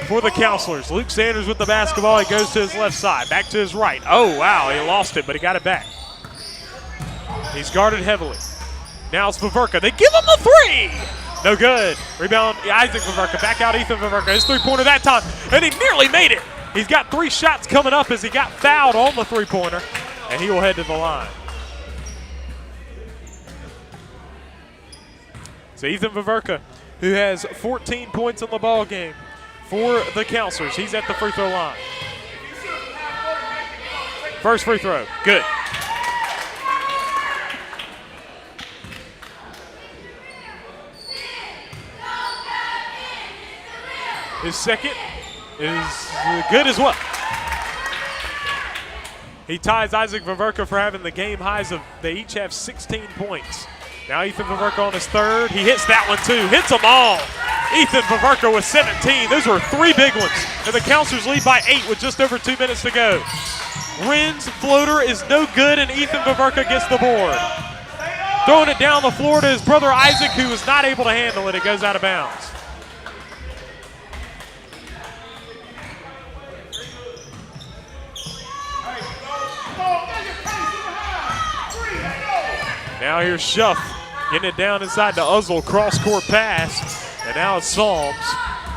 for the Counselors. Luke Sanders with the basketball. He goes to his left side, back to his right. Oh, wow, he lost it, but he got it back. He's guarded heavily. Now it's Paverka. They give him the three. No good. Rebound, Isaac Paverka. Back out Ethan Paverka. His three-pointer that time, and he nearly made it. He's got 3 shots coming up as he got fouled on the three-pointer, and he will head to the line. So Ethan Paverka, who has 14 points in the ball game for the Counselors. He's at the free throw line. First free throw, good. His second is good as well. He ties Isaac Paverka for having the game highs of, they each have 16 points. Now Ethan Paverka on his third. He hits that one too. Hits them all. Ethan Paverka with 17. Those were 3 big ones. And the Counselors lead by 8 with just over 2 minutes to go. Wren's floater is no good, and Ethan Paverka gets the board. Throwing it down the floor to his brother Isaac, who was not able to handle it. It goes out of bounds. Now here's Schuff getting it down inside the Uzzle, cross-court pass. And now it's Solms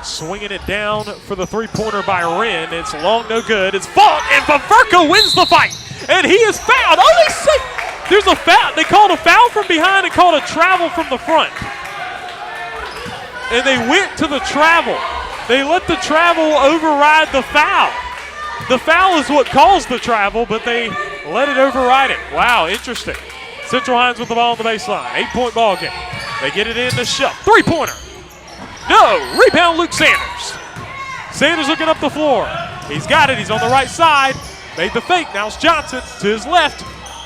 swinging it down for the three-pointer by Wren. It's long, no good. It's Fault, and Paverka wins the fight. And he is fouled. Oh, they say there's a foul. They called a foul from behind and called a travel from the front. And they went to the travel. They let the travel override the foul. The foul is what caused the travel, but they let it override it. Wow, interesting. Central Hinds with the ball on the baseline. 8-point ball game. They get it in to Schuff. Three-pointer. No. Rebound Luke Sanders. Sanders looking up the floor. He's got it. He's on the right side. Made the fake. Now it's Johnson to his left.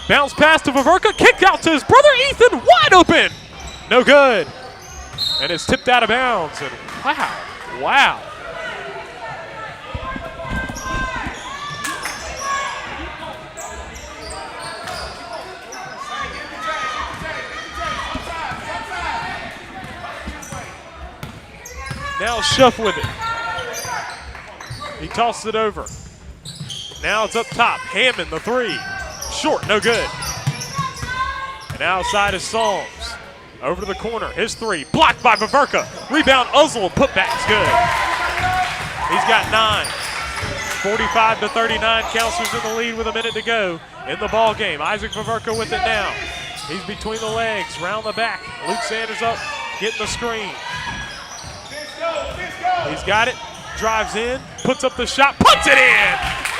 Bounce pass to Paverka. Kicked out to his brother Ethan. Wide open. No good. And it's tipped out of bounds. And wow. Wow. Now Schuff with it. He tosses it over. Now it's up top. Hammond, the three. Short, no good. And outside is Solms. Over to the corner. His three. Blocked by Paverka. Rebound, Uzzle. Putback's good. He's got 9. 45-39. Counselors in the lead with a minute to go in the ball game. Isaac Paverka with it now. He's between the legs. Round the back. Luke Sanders up. Getting the screen. He's got it, drives in, puts up the shot, puts it in!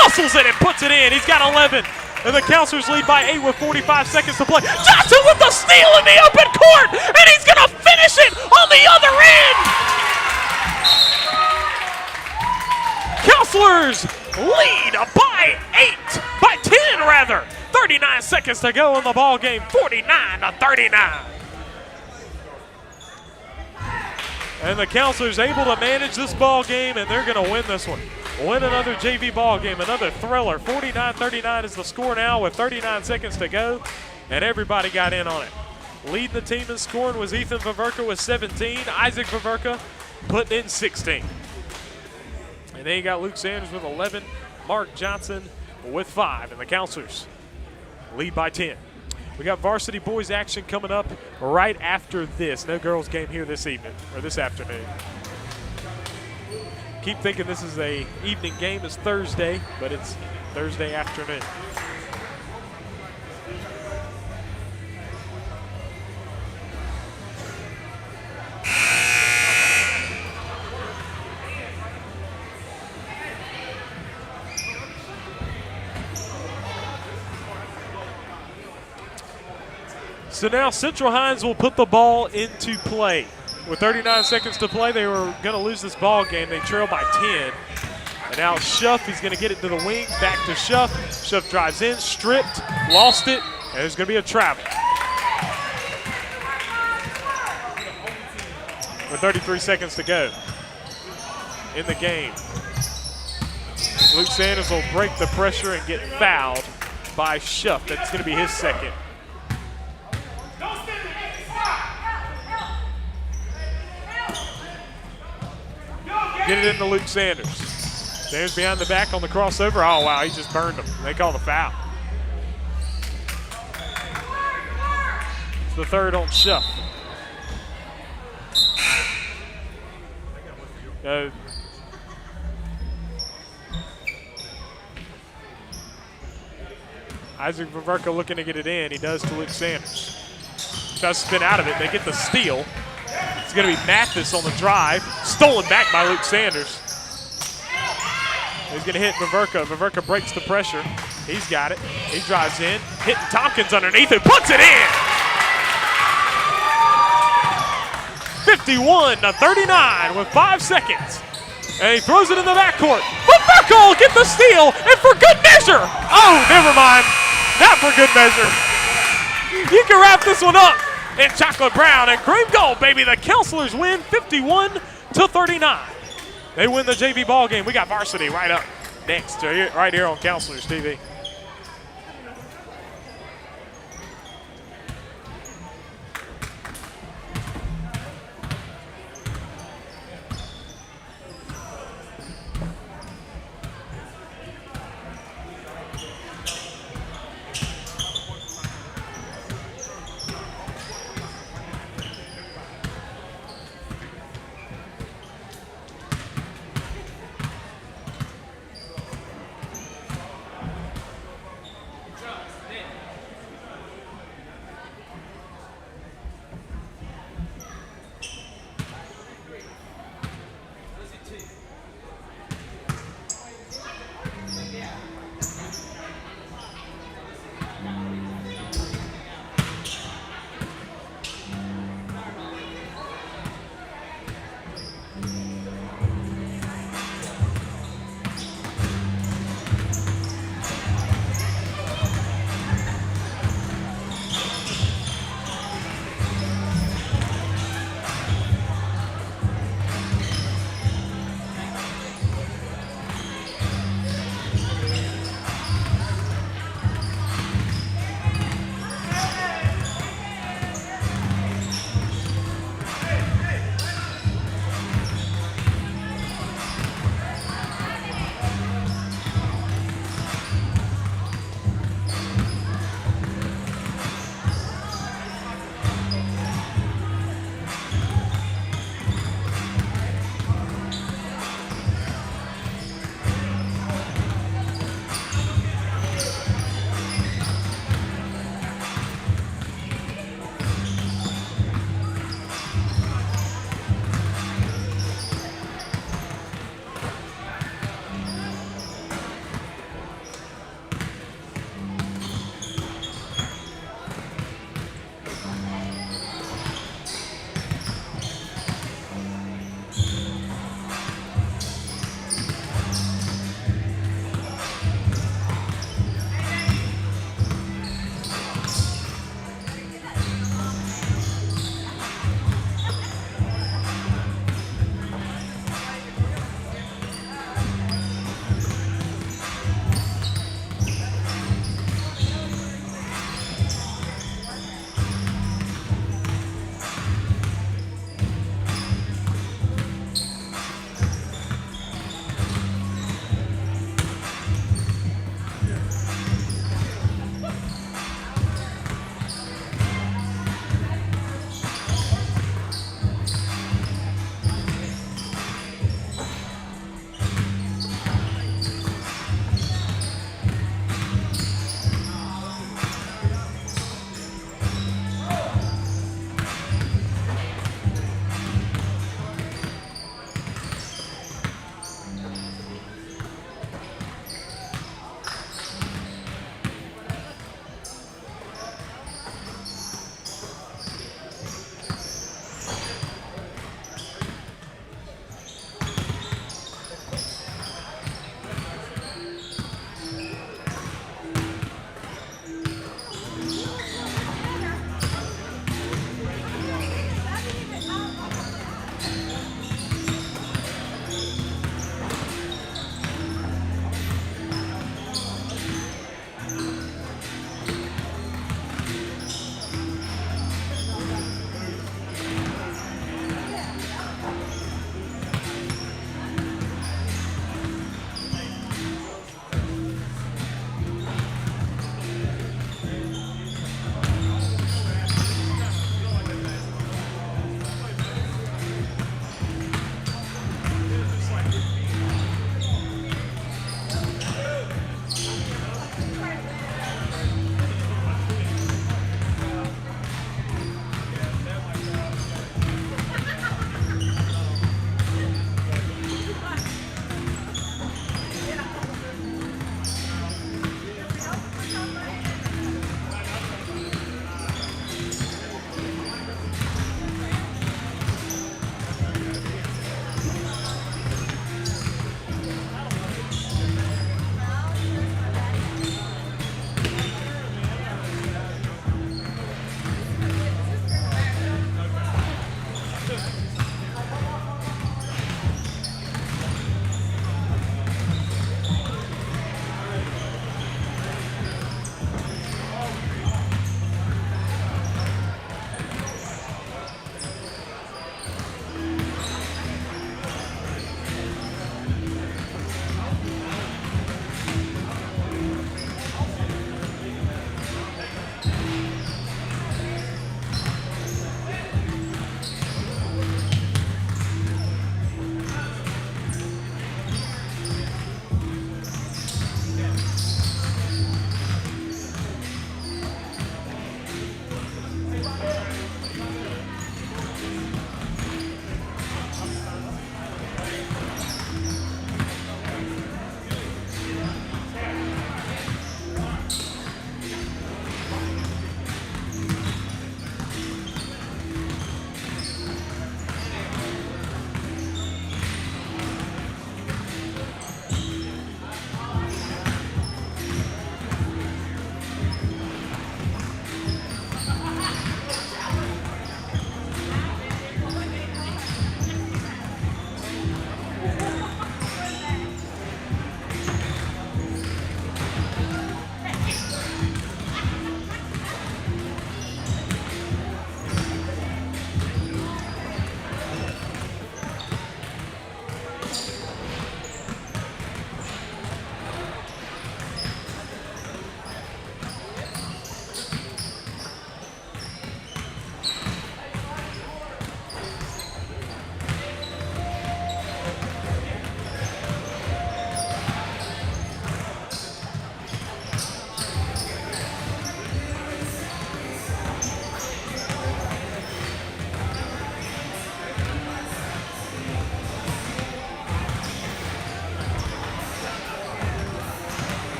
Muscles it and puts it in. He's got 11. And the Counselors lead by 8 with 45 seconds to play. Johnson with the steal in the open court, and he's going to 39 seconds to go in the ball game, 49-39. And the Counselors able to manage this ball game, and they're going to win this one. Win another JV ball game, another thriller. 49-39 is the score now with 39 seconds to go, and everybody got in on it. Leading the team in scoring was Ethan Vaverka with 17. Isaac Vaverka putting in 16. And then you got Luke Sanders with 11. Mark Johnson with 5. And the Counselors lead by 10. We got varsity boys action coming up right after this. No girls game here this evening, or this afternoon. Keep thinking this is a evening game. It's Thursday, but it's Thursday afternoon. So now Central Hinds will put the ball into play. With 39 seconds to play, they were going to lose this ball game. They trail by 10. And now Schuff, he's going to get it to the wing, back to Schuff. Schuff drives in, stripped, lost it, and there's going to be a travel. With 33 seconds to go in the game. Luke Sanders will break the pressure and get fouled by Schuff. That's going to be his second. Get it into Luke Sanders. Sanders behind the back on the crossover. Oh, wow, he just burned him. They call the foul. It's the third on Schuff. Isaac Vaverka looking to get it in. He does to Luke Sanders. Tries to spin out of it. They get the steal. It's going to be Mathis on the drive. Stolen back by Luke Sanders. He's going to hit Vaverka. Vaverka breaks the pressure. He's got it. He drives in. Hitting Tompkins underneath and puts it in. 51-39 with 5 seconds. And he throws it in the backcourt. Vaverka will get the steal, and for good measure. Oh, never mind. Not for good measure. You can wrap this one up in chocolate brown and cream gold, baby. The Counselors win 51-39. They win the JV ball game. We got varsity right up next, right here on Counselors TV.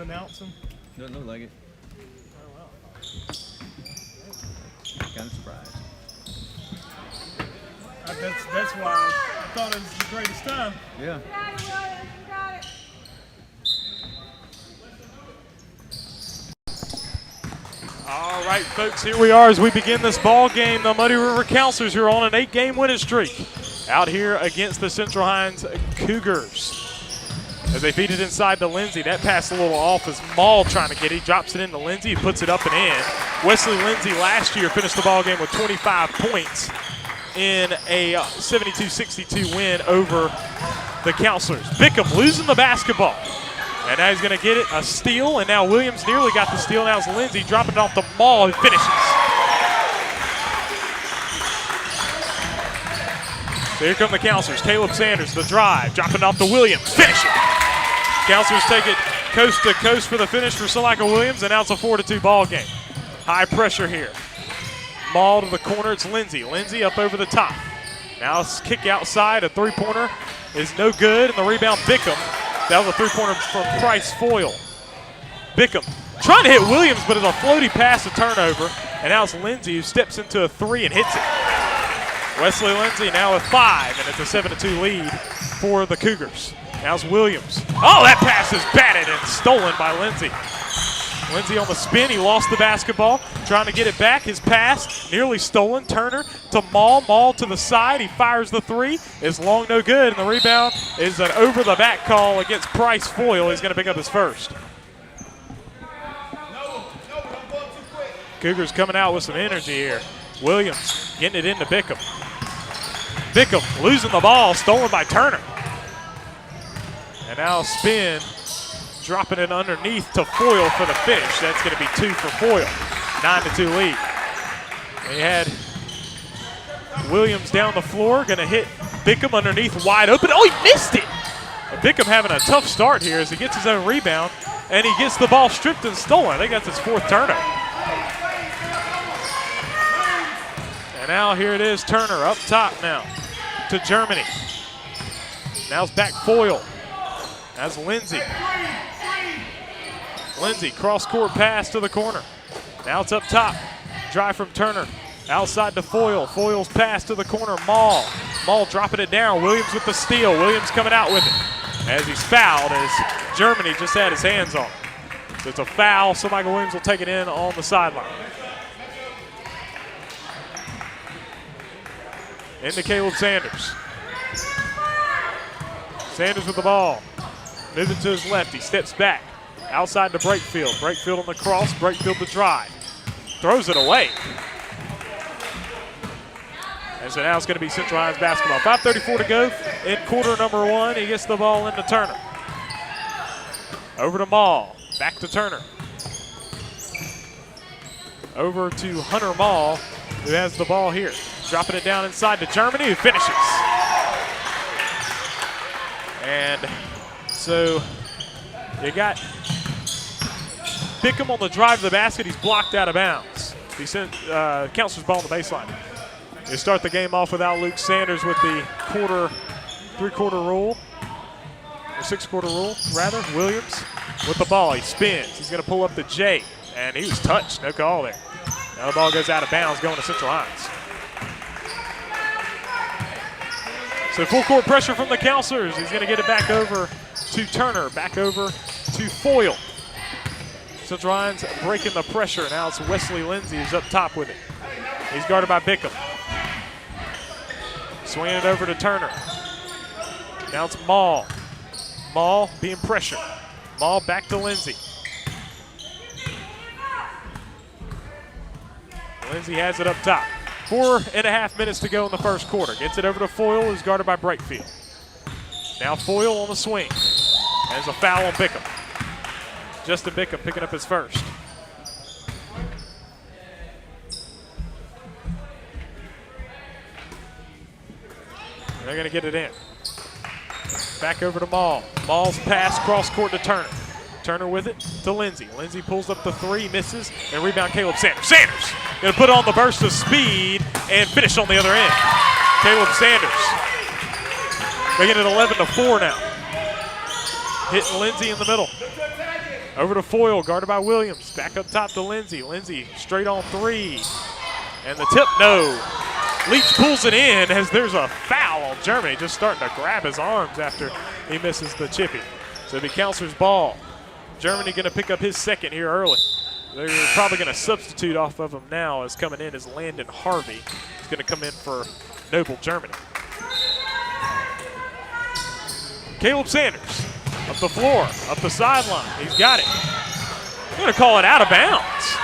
announce them? Doesn't look like it. Oh, wow. Kind of surprised. That's why I thought it was the greatest time. Yeah. All right, folks, here we are as we begin this ball game. The Muddy River Counselors are on an 8-game winning streak out here against the Central Hinds Cougars. As they feed it inside to Lindsay. That pass a little off as Maul trying to get it. He drops it into Lindsay. He puts it up and in. Wesley Lindsay last year finished the ball game with 25 points in a 72-62 win over the Counselors. Bickham losing the basketball. And now he's going to get it, a steal, and now Williams nearly got the steal. Now it's Lindsay dropping it off the Maul. He finishes. So here come the Counselors. Caleb Sanders, the drive, dropping it off to Williams, finishing. Counselors take it coast to coast for the finish for Salika Williams, and now it's a 4-2 ball game. High pressure here. Maul to the corner, it's Lindsay. Lindsay up over the top. Now it's kick outside, a three-pointer is no good, and the rebound Bickham. That was a three-pointer from Price Foyle. Bickham trying to hit Williams, but it's a floaty pass to turnover. And now it's Lindsay who steps into a three and hits it. Wesley Lindsay now with 5, and it's a 7-2 lead for the Cougars. Now it's Williams. Oh, that pass is batted and stolen by Lindsay. Lindsay on the spin, he lost the basketball, trying to get it back. His pass nearly stolen. Turner to Maul. Maul to the side. He fires the three. It's long, no good, and the rebound is an over-the-back call against Price Foyle. He's going to pick up his first. Cougars coming out with some energy here. Williams getting it into Bickham. Bickham losing the ball, stolen by Turner. And now spin. Dropping it underneath to Foyle for the finish. That's going to be 2 for Foyle. 9-2 lead. They had Williams down the floor, going to hit Bickham underneath wide open. Oh, he missed it! And Bickham having a tough start here as he gets his own rebound, and he gets the ball stripped and stolen. I think that's his 4th turnover. And now here it is, Turner up top now to Germany. Now it's back Foyle. That's Lindsay. Lindsay, cross-court pass to the corner. Now it's up top. Drive from Turner. Outside to Foyle. Foyle's pass to the corner. Maul. Maul dropping it down. Williams with the steal. Williams coming out with it. As he's fouled as Germany just had his hands on it. So it's a foul. So Michael Williams will take it in on the sideline. Into Caleb Sanders. Sanders with the ball. Moving to his left. He steps back. Outside to Brakefield. Brakefield on the cross. Brakefield to drive. Throws it away. And so now it's going to be Central Hinds basketball. 5:34 to go in quarter number 1. He gets the ball into Turner. Over to Maul. Back to Turner. Over to Hunter Maul, who has the ball here. Dropping it down inside to Germany, who finishes. And so you got Bickham on the drive to the basket. He's blocked out of bounds. He sent Counselors ball on the baseline. They start the game off without Luke Sanders with the three-quarter rule, or six-quarter rule, rather. Williams with the ball. He spins. He's going to pull up the J, and he was touched. No call there. Now the ball goes out of bounds going to Central Hinds. So full court pressure from the Counselors. He's going to get it back over to Turner, back over to Foyle. Central Hinds breaking the pressure. Now it's Wesley Lindsay who's up top with it. He's guarded by Bickham. Swinging it over to Turner. Now it's Maul. Maul being pressured. Maul back to Lindsay. Lindsay has it up top. 4.5 minutes to go in the first quarter. Gets it over to Foyle, who's guarded by Brakefield. Now Foyle on the swing. There's a foul on Bickham. Justin Bickham picking up his first. They're going to get it in. Back over to Maul. Maul's pass cross court to Turner. Turner with it to Lindsay. Lindsay pulls up the three, misses, and rebound Caleb Sanders. Sanders going to put on the burst of speed and finish on the other end. Caleb Sanders making it 11-4 now. Hitting Lindsay in the middle. Over to Foyle, guarded by Williams. Back up top to Lindsay. Lindsay straight on three. And the tip, no. Leach pulls it in as there's a foul on Germany, just starting to grab his arms after he misses the chippy. So it'll be Counselor's ball. Germany going to pick up his second here early. They're probably going to substitute off of him now, as coming in is Landon Harvey. He's going to come in for Noble Germany. Caleb Sanders up the floor, up the sideline. He's got it. They're going to call it out of bounds.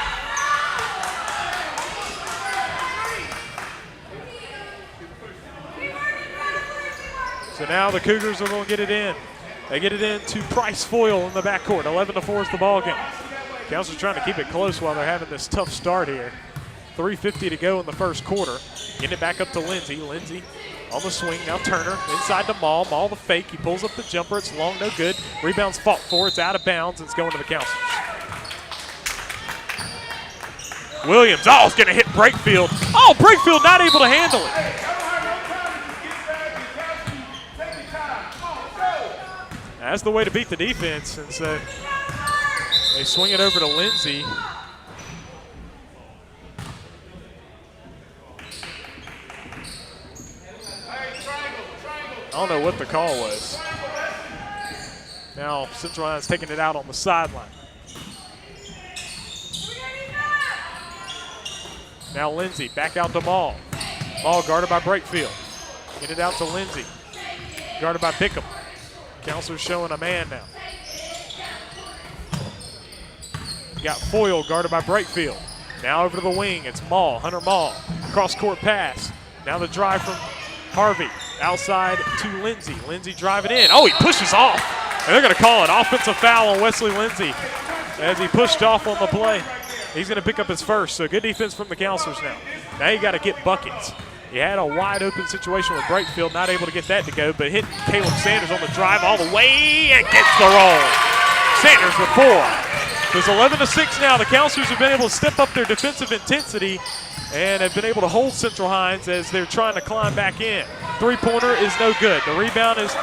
So now the Cougars are going to get it in. They get it in to Price Foyle in the backcourt. 11-4 is the ball game. Counselor's trying to keep it close while they're having this tough start here. 3:50 to go in the first quarter. Getting it back up to Lindsay. Lindsay on the swing. Now Turner inside to Maul. Maul the fake. He pulls up the jumper. It's long, no good. Rebound's fought for. It's out of bounds. It's going to the Counselors. Williams. Oh, it's going to hit Brakefield. Oh, Brakefield not able to handle it. That's the way to beat the defense. And so they swing it over to Lindsay. I don't know what the call was. Now Central Hinds taking it out on the sideline. Now Lindsay back out to Maul. Maul guarded by Brakefield. Get it out to Lindsay. Guarded by Bickham. Counselor's showing a man now. Got Foyle guarded by Brakefield. Now over to the wing. It's Maul, Hunter Maul. Cross-court pass. Now the drive from Harvey. Outside to Lindsay. Lindsay driving in. Oh, he pushes off. And they're going to call an offensive foul on Wesley Lindsay as he pushed off on the play. He's going to pick up his first. So good defense from the Counselors now. Now you got to get buckets. He had a wide open situation with Brakefield, not able to get that to go, but hitting Caleb Sanders on the drive all the way and gets the roll. Sanders with 4. It's 11-6 now. The Counselors have been able to step up their defensive intensity and have been able to hold Central Hinds as they're trying to climb back in. Three-pointer is no good. The rebound is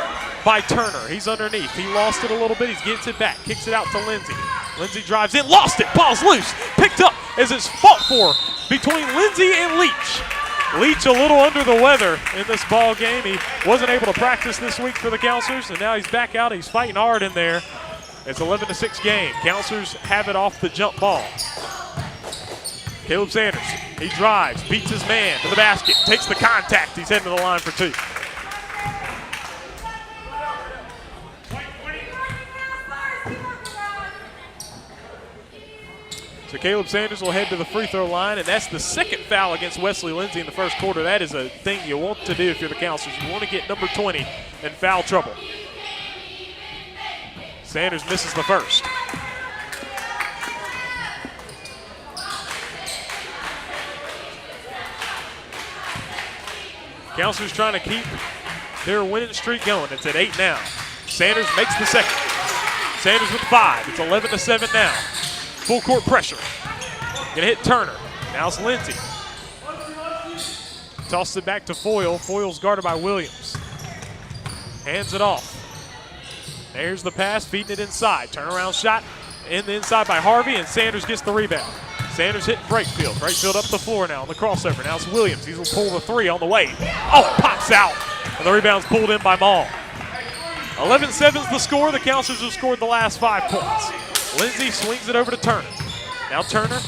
by Turner. He's underneath. He lost it a little bit. He gets it back, kicks it out to Lindsay. Lindsay drives in, lost it. Ball's loose. Picked up as it's fought for between Lindsay and Leach. Leach a little under the weather in this ball game. He wasn't able to practice this week for the Counselors, and now he's back out. He's fighting hard in there. It's 11-6 game. Counselors have it off the jump ball. Caleb Sanders, he drives, beats his man to the basket, takes the contact. He's heading to the line for 2. So Caleb Sanders will head to the free throw line, and that's the second foul against Wesley Lindsay in the first quarter. That is a thing you want to do if you're the Counselors. You want to get number 20 in foul trouble. Sanders misses the first. Counselors trying to keep their winning streak going. It's at 8 now. Sanders makes the second. Sanders with 5. It's 11-7 now. Full court pressure. Gonna hit Turner. Now it's Lindsay. Tosses it back to Foyle. Foyle's guarded by Williams. Hands it off. There's the pass, feeding it inside. Turnaround shot in the inside by Harvey, and Sanders gets the rebound. Sanders hitting Brakefield. Brakefield up the floor now on the crossover. Now it's Williams. He's going to pull the 3 on the way. Oh, it pops out. And the rebound's pulled in by Maul. 11-7 is the score. The Counselors have scored the last 5 points. Lindsay swings it over to Turner. Now Turner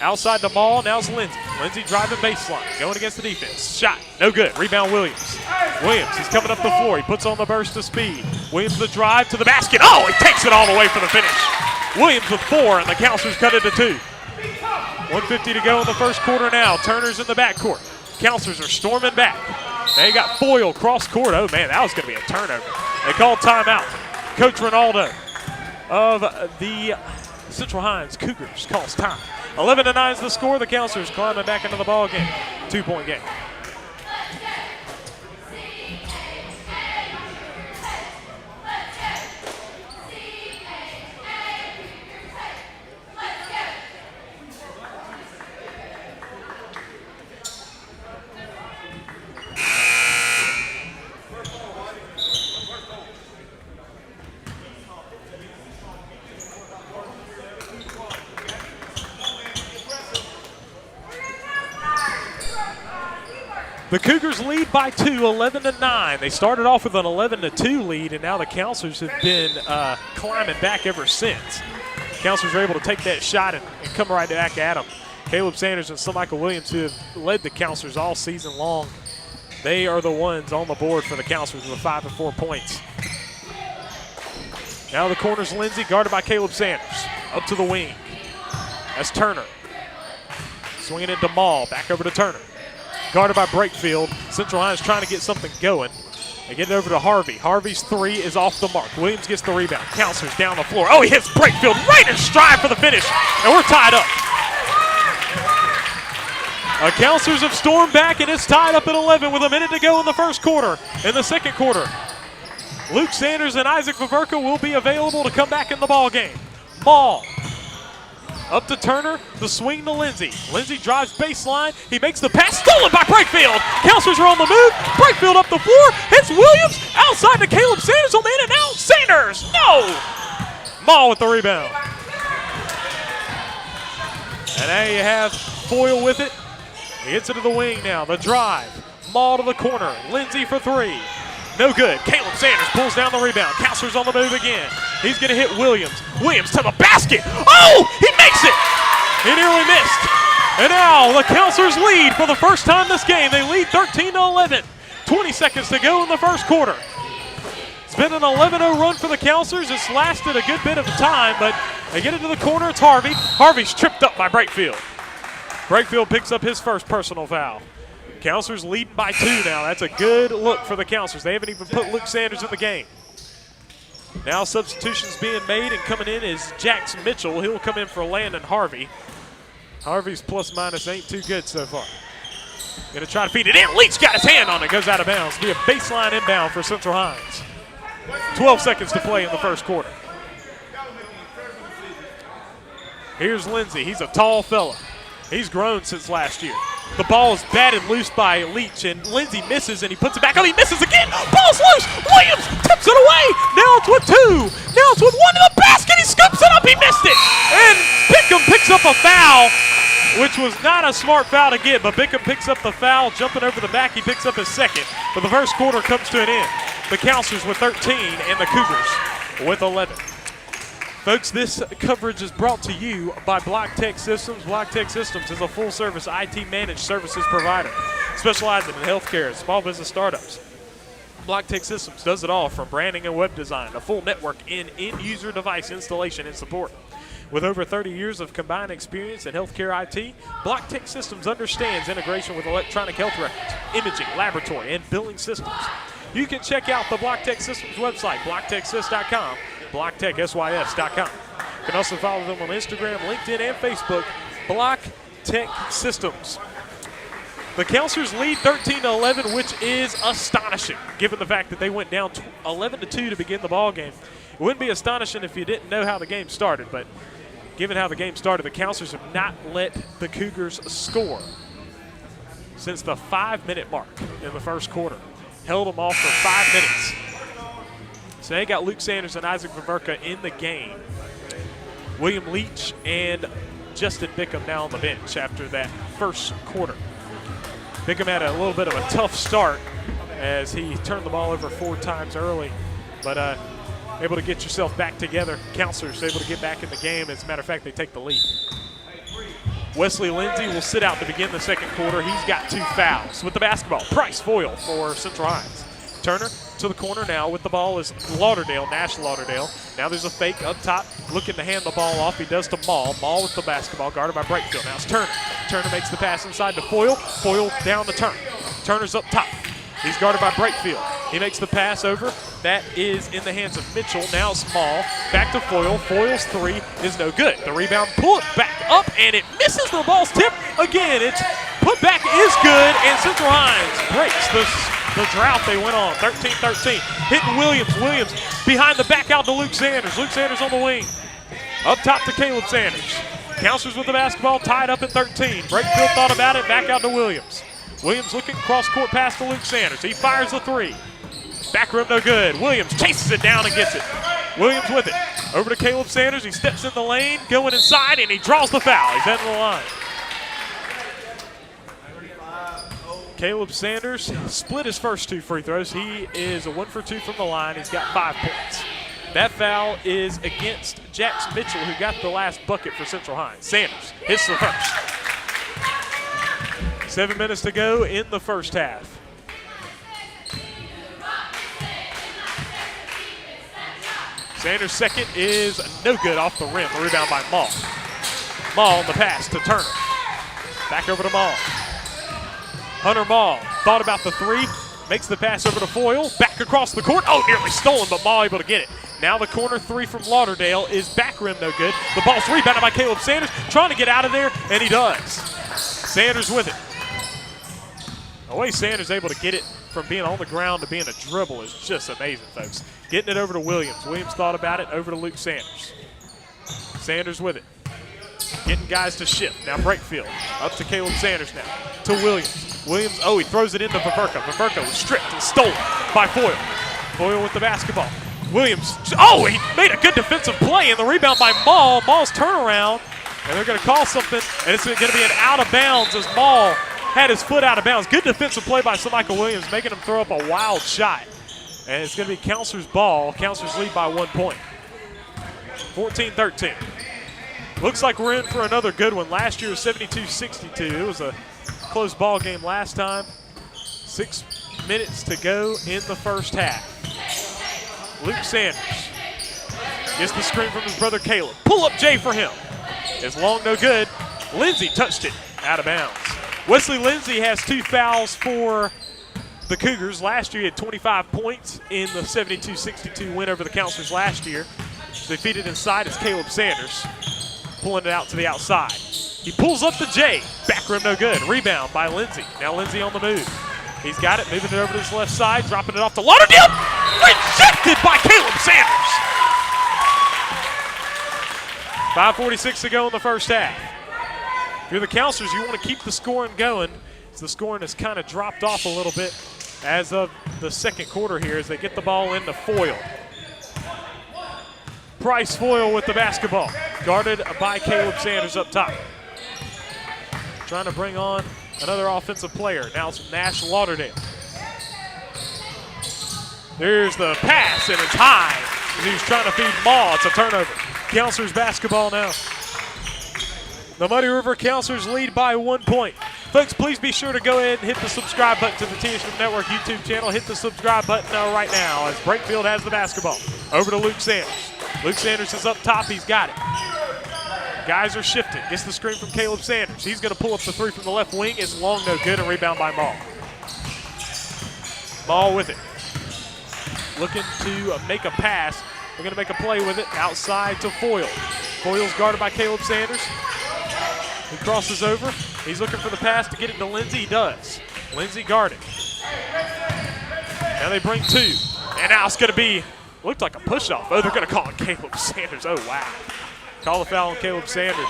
outside the Maul. Now it's Lindsay. Lindsay driving baseline. Going against the defense. Shot. No good. Rebound Williams. Williams, he's coming up the floor. He puts on the burst of speed. Williams the drive to the basket. Oh, he takes it all the way for the finish. Williams with 4, and the Counselors cut it to 2. 1:50 to go in the first quarter now. Turner's in the backcourt. Counselors are storming back. They got Foyle cross court. Oh, man, that was going to be a turnover. They called timeout. Coach Ronaldo of the Central Hinds Cougars calls time. 11-9 is the score. The Counselors climbing back into the ball game. 2-point game. The Cougars lead by 2, 11-9. They started off with an 11-2 lead, and now the Counselors have been climbing back ever since. Counselors are able to take that shot and come right back at them. Caleb Sanders and Michael Williams, who have led the Counselors all season long, they are the ones on the board for the Counselors with 5 and 4 points. Now the corner's Lindsey, guarded by Caleb Sanders. Up to the wing. That's Turner. Swinging into Maul, back over to Turner. Guarded by Brakefield. Central Hinds trying to get something going. They get it over to Harvey. Harvey's three is off the mark. Williams gets the rebound. Counselors down the floor. Oh, he hits Brakefield right in stride for the finish. And we're tied up. The Counselors have stormed back, and it's tied up at 11 with a minute to go in the first quarter. In the second quarter, Luke Sanders and Isaac Vaverka will be available to come back in the ball game. Ball up to Turner, the swing to Lindsey. Lindsey drives baseline. He makes the pass, stolen by Brakefield. Counselors are on the move. Brakefield up the floor, hits Williams, outside to Caleb Sanders on the in and out. Sanders, no! Maul with the rebound. And there you have Foyle with it. He gets it to the wing now, the drive. Maul to the corner, Lindsey for three. No good. Caleb Sanders pulls down the rebound. Counselors on the move again. He's going to hit Williams. Williams to the basket. Oh, he makes it. He nearly missed. And now the Counselors lead for the first time this game. They lead 13-11. 20 seconds to go in the first quarter. It's been an 11-0 run for the Counselors. It's lasted a good bit of time, but they get it to the corner. It's Harvey. Harvey's tripped up by Brakefield. Brakefield picks up his first personal foul. Counselors leading by 2 now. That's a good look for the Counselors. They haven't even put Luke Sanders in the game. Now substitutions being made, and coming in is Jax Mitchell. He'll come in for Landon Harvey. Harvey's plus-minus ain't too good so far. Going to try to feed it in. Leach got his hand on it. Goes out of bounds. Be a baseline inbound for Central Hinds. 12 seconds to play in the first quarter. Here's Lindsey. He's a tall fella. He's grown since last year. The ball is batted loose by Leach, and Lindsey misses, and he puts it back up. He misses again. Ball's loose. Williams tips it away. Now it's with 2. Now it's with 1 to the basket. He scoops it up. He missed it. And Bickham picks up a foul, which was not a smart foul to get, but Bickham picks up the foul, jumping over the back. He picks up his second. But the first quarter comes to an end. The Counselors with 13 and the Cougars with 11. Folks, this coverage is brought to you by Block Tech Systems. Block Tech Systems is a full-service IT managed services provider specializing in healthcare and small business startups. Block Tech Systems does it all, from branding and web design, a full network in end-user device installation and support. With over 30 years of combined experience in healthcare IT, Block Tech Systems understands integration with electronic health records, imaging, laboratory, and billing systems. You can check out the Block Tech Systems website, blocktechsys.com, blocktechsys.com. You can also follow them on Instagram, LinkedIn, and Facebook, Block Tech Systems. The Counselors lead 13-11, which is astonishing, given the fact that they went down 11-2 to begin the ball game. It wouldn't be astonishing if you didn't know how the game started, but given how the game started, the Counselors have not let the Cougars score since the 5-minute mark in the first quarter. Held them off for 5 minutes. So they got Luke Sanders and Isaac Vaverka in the game. William Leach and Justin Bickham now on the bench after that first quarter. Bickham had a little bit of a tough start as he turned the ball over 4 times early, but able to get yourself back together. Counselors able to get back in the game. As a matter of fact, they take the lead. Wesley Lindsey will sit out to begin the second quarter. He's got 2 fouls. With the basketball, Price Foyle for Central Hinds. Turner to the corner now with the ball is Lauderdale, Nash Lauderdale. Now there's a fake up top, looking to hand the ball off. He does to Maul. Maul with the basketball, guarded by Brakefield. Now it's Turner. Turner makes the pass inside to Foyle. Foyle down the turn. Turner's up top. He's guarded by Brakefield. He makes the pass over. That is in the hands of Mitchell. Now Small. Back to Foyle. Foyle's 3 is no good. The rebound, pull it back up, and it misses. The ball's tipped. Again, it's put back is good, and Central Hinds breaks the drought they went on. 13-13. Hitting Williams. Williams behind the back out to Luke Sanders. Luke Sanders on the wing. Up top to Caleb Sanders. Counselors with the basketball, tied up at 13. Brakefield thought about it. Back out to Williams. Williams looking cross-court pass to Luke Sanders. He fires the 3. Back rim, no good. Williams chases it down and gets it. Williams with it. Over to Caleb Sanders. He steps in the lane, going inside, and he draws the foul. He's heading to the line. Caleb Sanders split his first 2 free throws. He is a 1 for 2 from the line. He's got 5 points. That foul is against Jax Mitchell, who got the last bucket for Central Hinds. Sanders hits the first. 7 minutes to go in the first half. Sanders' second is no good off the rim. The rebound by Maul. Maul on the pass to Turner. Back over to Maul. Hunter Maul thought about the 3. Makes the pass over to Foyle. Back across the court. Oh, nearly stolen, but Maul able to get it. Now the corner 3 from Lauderdale is back rim no good. The ball's rebounded by Caleb Sanders. Trying to get out of there, and he does. Sanders with it. The way Sanders able to get it from being on the ground to being a dribble is just amazing, folks. Getting it over to Williams. Williams thought about it, over to Luke Sanders. Sanders with it. Getting guys to shift. Now Breakfield up to Caleb Sanders now. To Williams. Williams, oh, he throws it into Viverka. Viverka was stripped and stolen by Foyle. Foyle with the basketball. Williams, oh, he made a good defensive play, and the rebound by Maul. Maul's turnaround, and they're going to call something, and it's going to be an out of bounds as Maul had his foot out of bounds. Good defensive play by Michael Williams, making him throw up a wild shot. And it's going to be Counselor's ball. Counselor's lead by 1 point. 14-13. Looks like we're in for another good one. Last year was 72-62. It was a close ball game last time. 6 minutes to go in the first half. Luke Sanders gets the screen from his brother Caleb. Pull-up J for him. It's long, no good. Lindsey touched it out of bounds. Wesley Lindsey has 2 fouls for the Cougars. Last year he had 25 points in the 72-62 win over the Counselors last year. Defeated inside is Caleb Sanders, pulling it out to the outside. He pulls up the J. Back rim no good. Rebound by Lindsey. Now Lindsey on the move. He's got it, moving it over to his left side, dropping it off to Lauderdale. Rejected by Caleb Sanders. 5:46 to go in the first half. If you're the Counselors, you want to keep the scoring going. So the scoring has kind of dropped off a little bit as of the second quarter here as they get the ball into Foyle. Bryce Foyle with the basketball, guarded by Caleb Sanders up top. Trying to bring on another offensive player. Now it's Nash Lauderdale. There's the pass, and it's high. He's trying to feed Maul. It's a turnover. Counselors basketball now. The Muddy River Counselors lead by 1 point. Folks, please be sure to go ahead and hit the subscribe button to the TSM Network YouTube channel. Hit the subscribe button right now as Breakfield has the basketball. Over to Luke Sanders. Luke Sanders is up top. He's got it. Guys are shifting. Gets the screen from Caleb Sanders. He's going to pull up the 3 from the left wing. It's long, no good, and rebound by Maul. Maul with it. Looking to make a pass. They're going to make a play with it outside to Foyle. Foyle's guarded by Caleb Sanders. He crosses over. He's looking for the pass to get it to Lindsey. He does. Lindsey guarded. Now they bring 2. And now it's going to be, looked like a push-off. Oh, they're going to call it Caleb Sanders. Oh, wow. Call the foul on Caleb Sanders.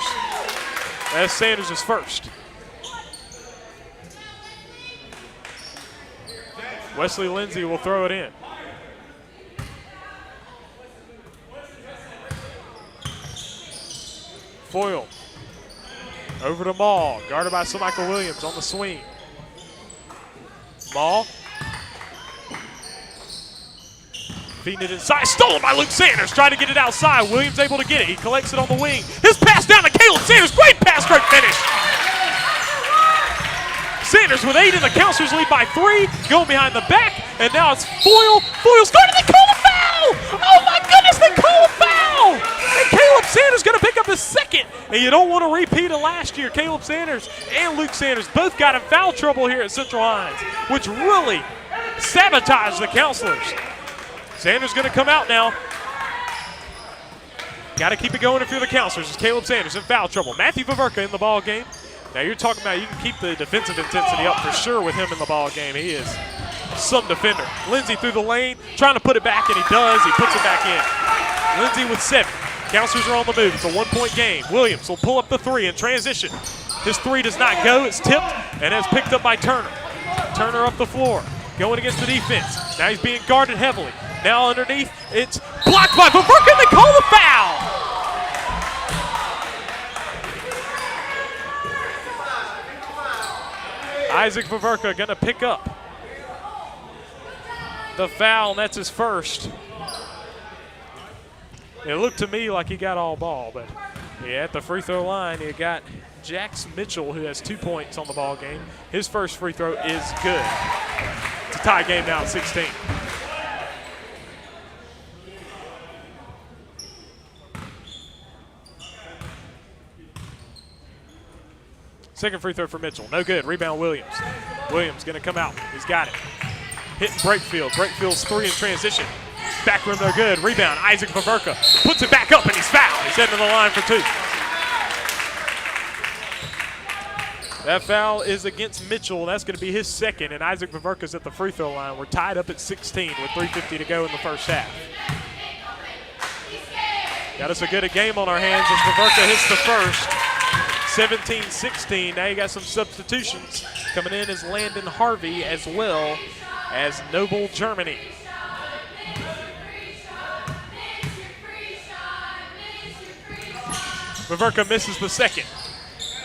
As Sanders is first. Wesley Lindsey will throw it in. Foyle. Over to Maul, guarded by Michael Williams on the swing. Maul. Feeding it inside, stolen by Luke Sanders, trying to get it outside. Williams able to get it, he collects it on the wing. His pass down to Caleb Sanders, great pass, great finish. Sanders with 8 and the Counselors lead by 3, going behind the back, and now it's Foyle. Foyle's guarded, they call a foul! Oh my goodness, they call a foul! And Caleb Sanders gonna pick up his second, and you don't want to repeat it last year. Caleb Sanders and Luke Sanders both got in foul trouble here at Central Hinds, which really sabotaged the Counselors. Sanders going to come out now. Got to keep it going if you're the Counselors. It's Caleb Sanders in foul trouble. Matthew Viverka in the ball game. Now you're talking about you can keep the defensive intensity up for sure with him in the ball game. He is some defender. Lindsey through the lane, trying to put it back, and he does. He puts it back in. Lindsey with 7. Counselors are on the move. It's a 1-point game. Williams will pull up the 3 in transition. His 3 does not go. It's tipped, and it's picked up by Turner. Turner up the floor, going against the defense. Now he's being guarded heavily. Now underneath, it's blocked by Viverka, and they call the foul. Isaac Vaverka going to pick up the foul, and that's his first. It looked to me like he got all ball, but at the free throw line, you got Jax Mitchell, who has 2 points on the ball game. His first free throw is good. It's a tie game now at 16. Second free throw for Mitchell. No good. Rebound Williams. Williams going to come out. He's got it. Hitting Breakfield. Breakfield's three in transition. Back rim, no good. Rebound. Isaac Vaverka puts it back up, and he's fouled. He's heading to the line for two. That foul is against Mitchell. That's going to be his second, and Isaac Vaverka's at the free throw line. We're tied up at 16 with 3:50 to go in the first half. Got us a good game on our hands as Vaverka hits the first. 17-16. Now you got some substitutions. Coming in is Landon Harvey as well as Noble Germany. Vaverka misses the second.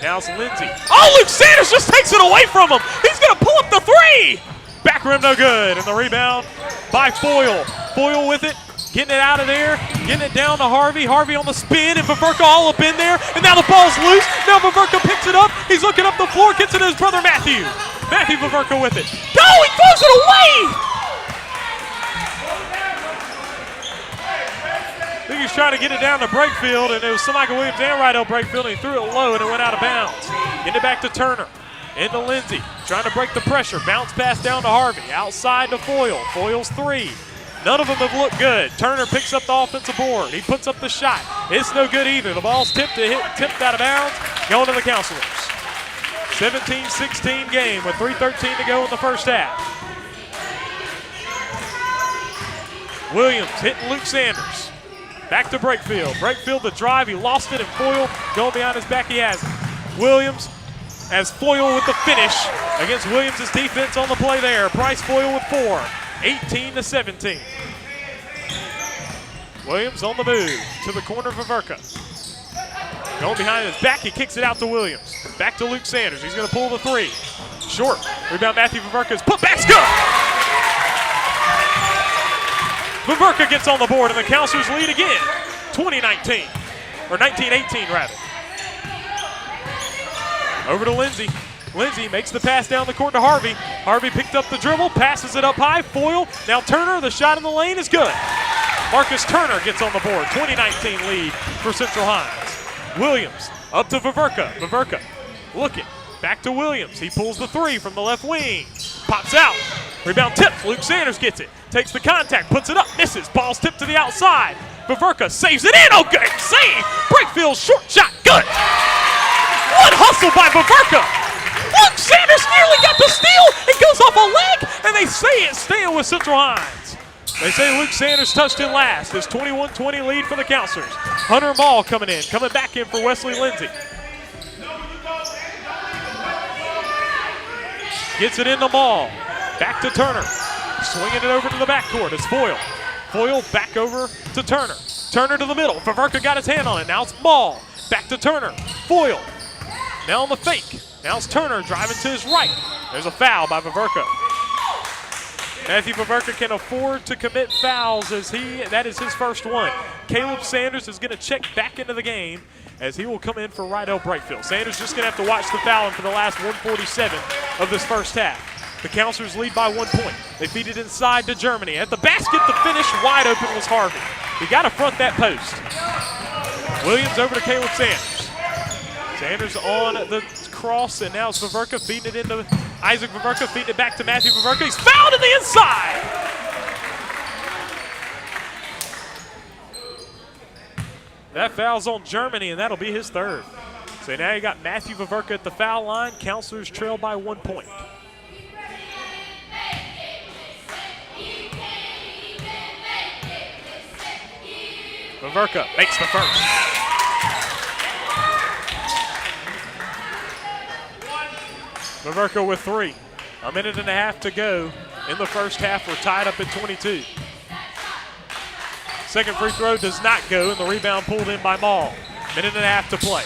Now it's Lindsey. Oh, Luke Sanders just takes it away from him. He's going to pull up the three. Back rim, no good. And the rebound by Foyle. Foyle with it. Getting it out of there, getting it down to Harvey. Harvey on the spin, and Vaverka all up in there. And now the ball's loose. Now Vaverka picks it up. He's looking up the floor, gets it to his brother Matthew. Matthew Vaverka with it. Go, he throws it away! I think he's trying to get it down to Breakfield, and it was Michael Williams and Rydell Breakfield, and he threw it low, and it went out of bounds. Getting it back to Turner. Into Lindsey, trying to break the pressure. Bounce pass down to Harvey. Outside to Foyle. Foyle's three. None of them have looked good. Turner picks up the offensive board. He puts up the shot. It's no good either. The ball's tipped out of bounds, going to the Counselors. 17-16 game with 3:13 to go in the first half. Williams hitting Luke Sanders. Back to Breakfield. Breakfield the drive. He lost it, and Foyle going behind his back. He has it. Williams as Foyle with the finish against Williams' defense on the play there. Bryce Foyle with 4. 18-17. Williams on the move to the corner of Vaverka. Going behind his back, he kicks it out to Williams. Back to Luke Sanders. He's going to pull the three. Short. Rebound Matthew Vaverka's put back's good. Vaverka gets on the board, and the Counselors lead again. 20-19. Or 19-18, rather. Over to Lindsey. Lindsey makes the pass down the court to Harvey. Harvey picked up the dribble, passes it up high. Foyle. Now Turner, the shot in the lane is good. Marcus Turner gets on the board. 20-19 lead for Central Hinds. Williams up to Vaverka. Vaverka looking. Back to Williams. He pulls the three from the left wing. Pops out. Rebound tips. Luke Sanders gets it. Takes the contact. Puts it up. Misses. Ball's tipped to the outside. Vaverka saves it in. Oh, good save. Breakfield's short shot. Good. One hustle by Vaverka. Luke Sanders nearly got the steal. It goes off a leg, and they say it's staying with Central Hinds. They say Luke Sanders touched it last. It's 21-20 lead for the Counselors. Hunter Mall coming back in for Wesley Lindsey. Gets it in the Mall. Back to Turner. Swinging it over to the backcourt. It's Foyle. Foyle back over to Turner. Turner to the middle. Vaverka got his hand on it. Now it's Mall. Back to Turner. Foyle. Now on the fake. Now it's Turner driving to his right. There's a foul by Vaverka. Matthew Vaverka can afford to commit fouls as that is his first one. Caleb Sanders is going to check back into the game as he will come in for Rydell Breakfield. Sanders just going to have to watch the fouling for the last 147 of this first half. The Counselors lead by 1 point. They feed it inside to Germany. At the basket, the finish wide open was Harvey. He got to front that post. Williams over to Caleb Sanders. Sanders on the cross, and now it's Vaverka feeding it into Isaac Vaverka, feeding it back to Matthew Vaverka. He's fouled in the inside. That foul's on Germany, and that'll be his third. So now you got Matthew Vaverka at the foul line. Counselors trail by 1 point. Vaverka makes the first. Vaverka with 3. A minute and a half to go in the first half. We're tied up at 22. Second free throw does not go, and the rebound pulled in by Mall. Minute and a half to play.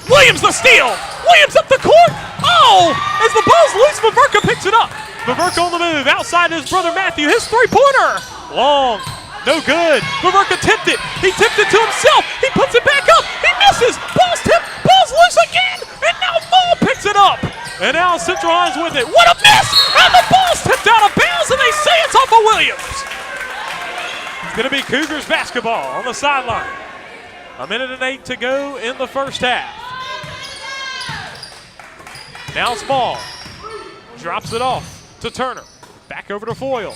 Williams the steal. Williams up the court. Oh, as the ball's loose, Vaverka picks it up. Vaverka on the move, outside his brother Matthew, his three-pointer. Long, no good. Vaverka tipped it. He tipped it to himself. He puts it back up. He misses. Ball's tipped. Ball's loose again. And now Maul picks it up. And now Central Hinds with it. What a miss! And the ball's tipped out of bounds, and they say it's off of Williams. It's going to be Cougars basketball on the sideline. 1:08 to go in the first half. Now Small drops it off to Turner. Back over to Foyle.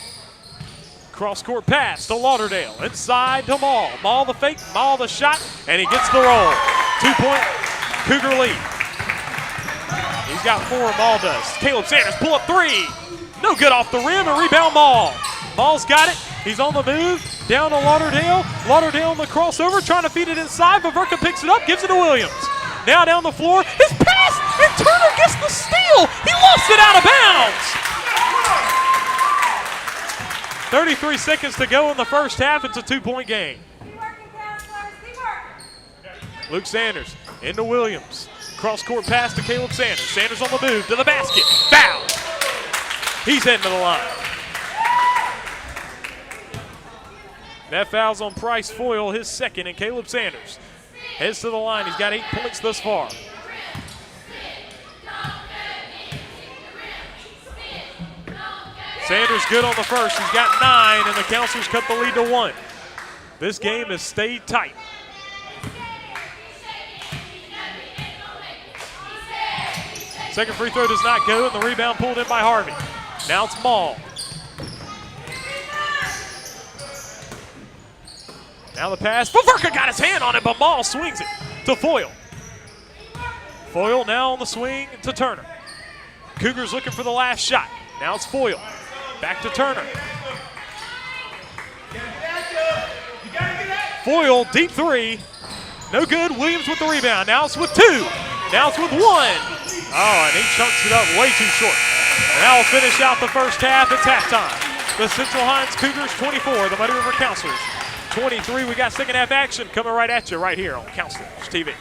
Cross-court pass to Lauderdale. Inside to Maul. Maul the fake, Maul the shot, and he gets the roll. 2-point Cougar lead. He's got 4, Maul does. Caleb Sanders pull up 3. No good off the rim, and rebound Maul. Maul's got it. He's on the move. Down to Lauderdale. Lauderdale on the crossover, trying to feed it inside. Vaverka picks it up, gives it to Williams. Now down the floor. His pass, and Turner gets the steal. He lost it out of bounds. 33 seconds to go in the first half. It's a 2-point game. Luke Sanders into Williams. Cross-court pass to Caleb Sanders. Sanders on the move to the basket. Foul. He's heading to the line. That foul's on Price Foyle, his second, and Caleb Sanders heads to the line. He's got 8 points thus far. Sanders good on the first. He's got 9, and the Counselors cut the lead to 1. This game has stayed tight. Second free throw does not go, and the rebound pulled in by Harvey. Now it's Maul. Now the pass. Vaverka got his hand on it, but Maul swings it to Foyle. Foyle now on the swing to Turner. Cougars looking for the last shot. Now it's Foyle. Back to Turner. Foyle, deep 3. No good. Williams with the rebound. Now it's with 2. Now it's with 1. Oh, and he chunks it up way too short. And that will finish out the first half. It's halftime. The Central Hinds Cougars 24, the Muddy River Counselors 23. We got second half action coming right at you right here on Counselors TV.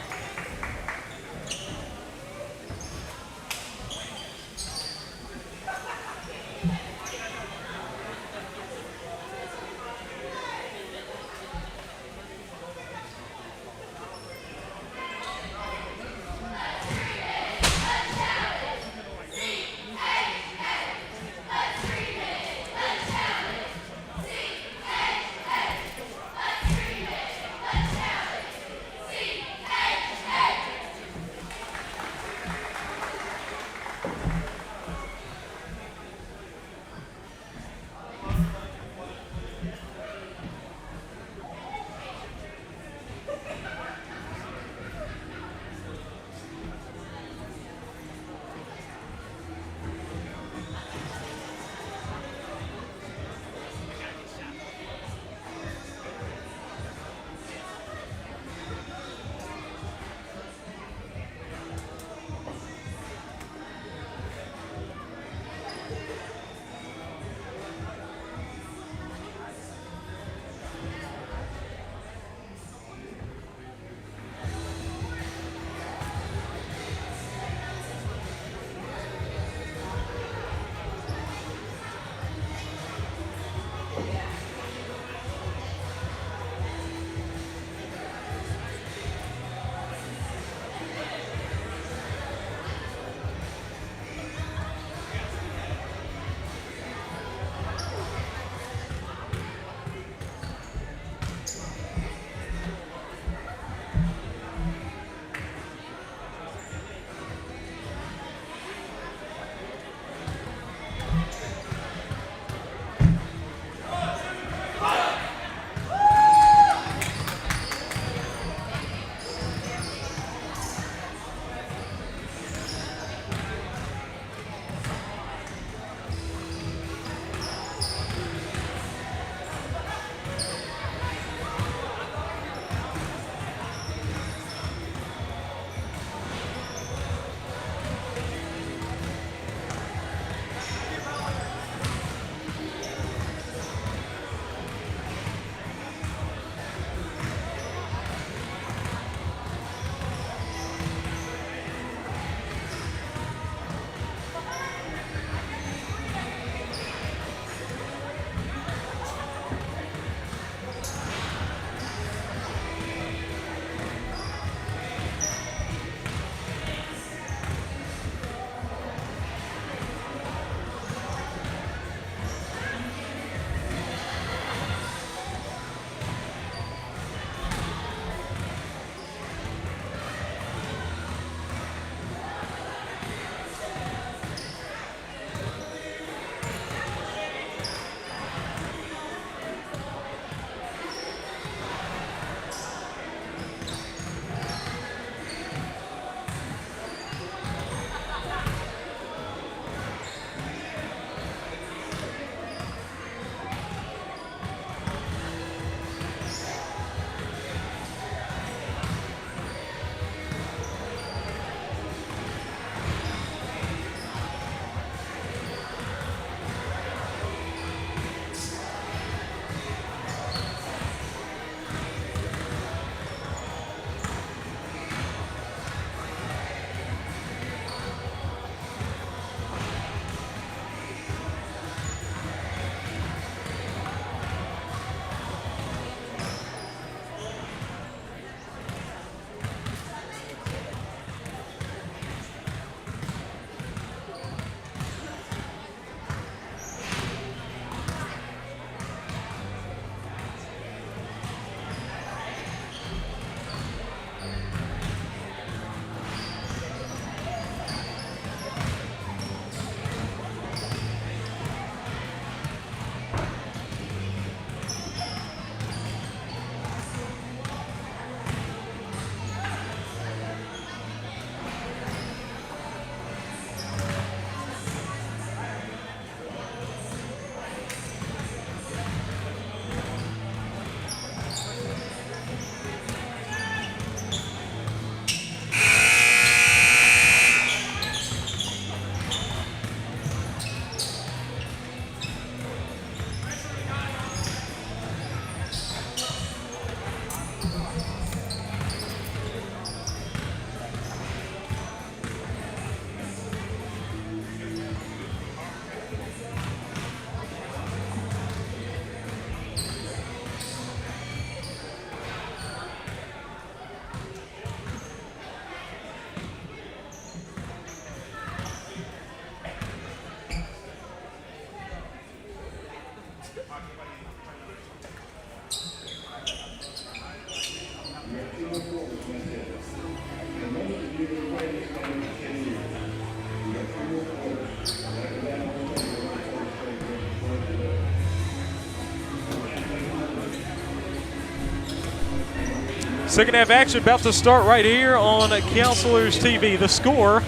Second half action about to start right here on Counselors TV. The score,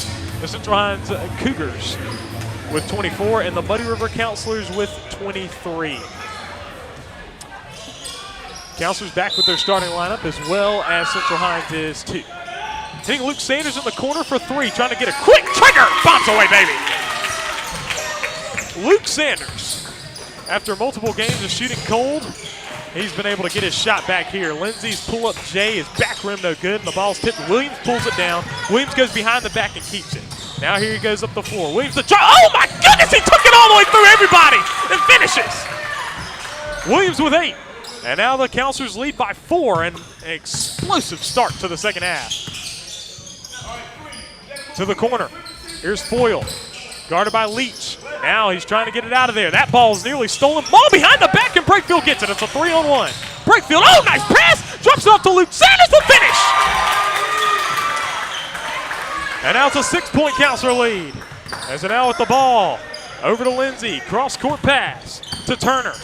the Central Hinds Cougars with 24 and the Muddy River Counselors with 23. Counselors back with their starting lineup as well as Central Hinds is too. Hitting Luke Sanders in the corner for three, trying to get a quick trigger. Bombs away, baby. Luke Sanders, after multiple games of shooting cold, he's been able to get his shot back here. Lindsey's pull-up J is back rim no good, and the ball's tipped. Williams pulls it down. Williams goes behind the back and keeps it. Now here he goes up the floor. Williams the try. Oh my goodness, he took it all the way through everybody and finishes. Williams with 8. And now the Counselors lead by 4 and an explosive start to the second half. To the corner. Here's Foyle, guarded by Leach. Now he's trying to get it out of there. That ball's nearly stolen. Ball behind the back, and Brakefield gets it. It's a 3-on-1. Brakefield, oh, nice pass. Drops it off to Luke Sanders to finish. And now it's a 6-point Counselor lead. As it now with the ball. Over to Lindsey. Cross-court pass to Turner.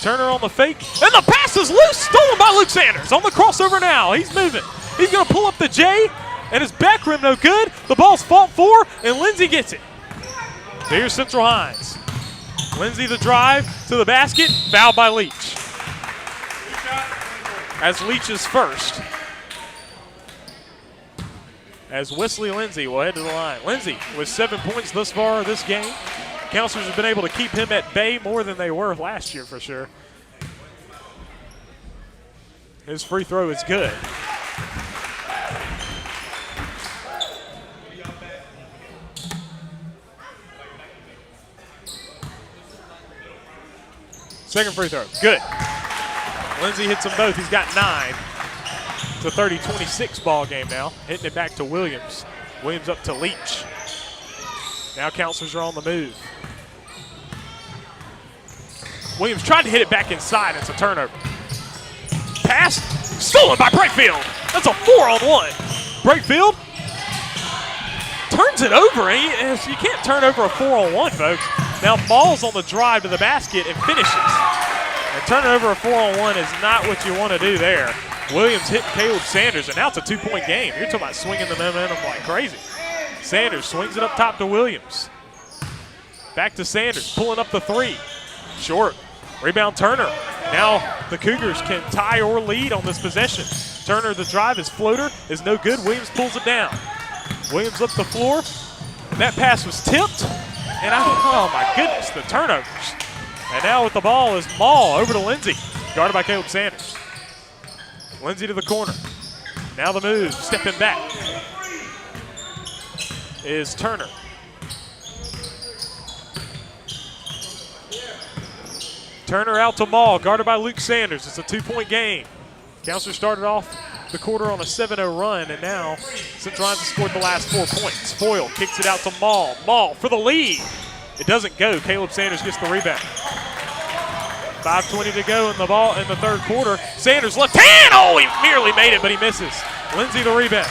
Turner on the fake. And the pass is loose. Stolen by Luke Sanders. On the crossover now. He's moving. He's going to pull up the J. And his back rim no good. The ball's fought for, and Lindsey gets it. So here's Central Hinds. Lindsey the drive to the basket. Fouled by Leach. As Leach is first. As Wesley Lindsey will head to the line. Lindsey with 7 points thus far this game. Counselors have been able to keep him at bay more than they were last year for sure. His free throw is good. Second free throw, good. Lindsey hits them both. He's got 9. It's a 30-26 ball game now. Hitting it back to Williams. Williams up to Leach. Now Counselors are on the move. Williams tried to hit it back inside. It's a turnover. Pass stolen by Brakefield. That's a 4-on-1. Brakefield turns it over. You can't turn over a 4-on-1, folks. Now Ball's on the drive to the basket and finishes. And turning over a 4-on-1 is not what you want to do there. Williams hit Caleb Sanders, and now it's a 2-point game. You're talking about swinging the momentum like crazy. Sanders swings it up top to Williams. Back to Sanders, pulling up the 3. Short. Rebound Turner. Now the Cougars can tie or lead on this possession. Turner, the drive, his floater is no good. Williams pulls it down. Williams up the floor. That pass was tipped. And oh my goodness, the turnovers. And now with the ball is Maul over to Lindsey, guarded by Caleb Sanders. Lindsey to the corner. Now the move, stepping back is Turner. Turner out to Maul, guarded by Luke Sanders. It's a 2-point game. Counselor started off the quarter on a 7-0 run, and now Central Hinds has scored the last 4 points. Foyle kicks it out to Maul. Maul for the lead. It doesn't go. Caleb Sanders gets the rebound. 5:20 to go in the ball in the third quarter. Sanders left hand. Oh, he nearly made it, but he misses. Lindsey the rebound.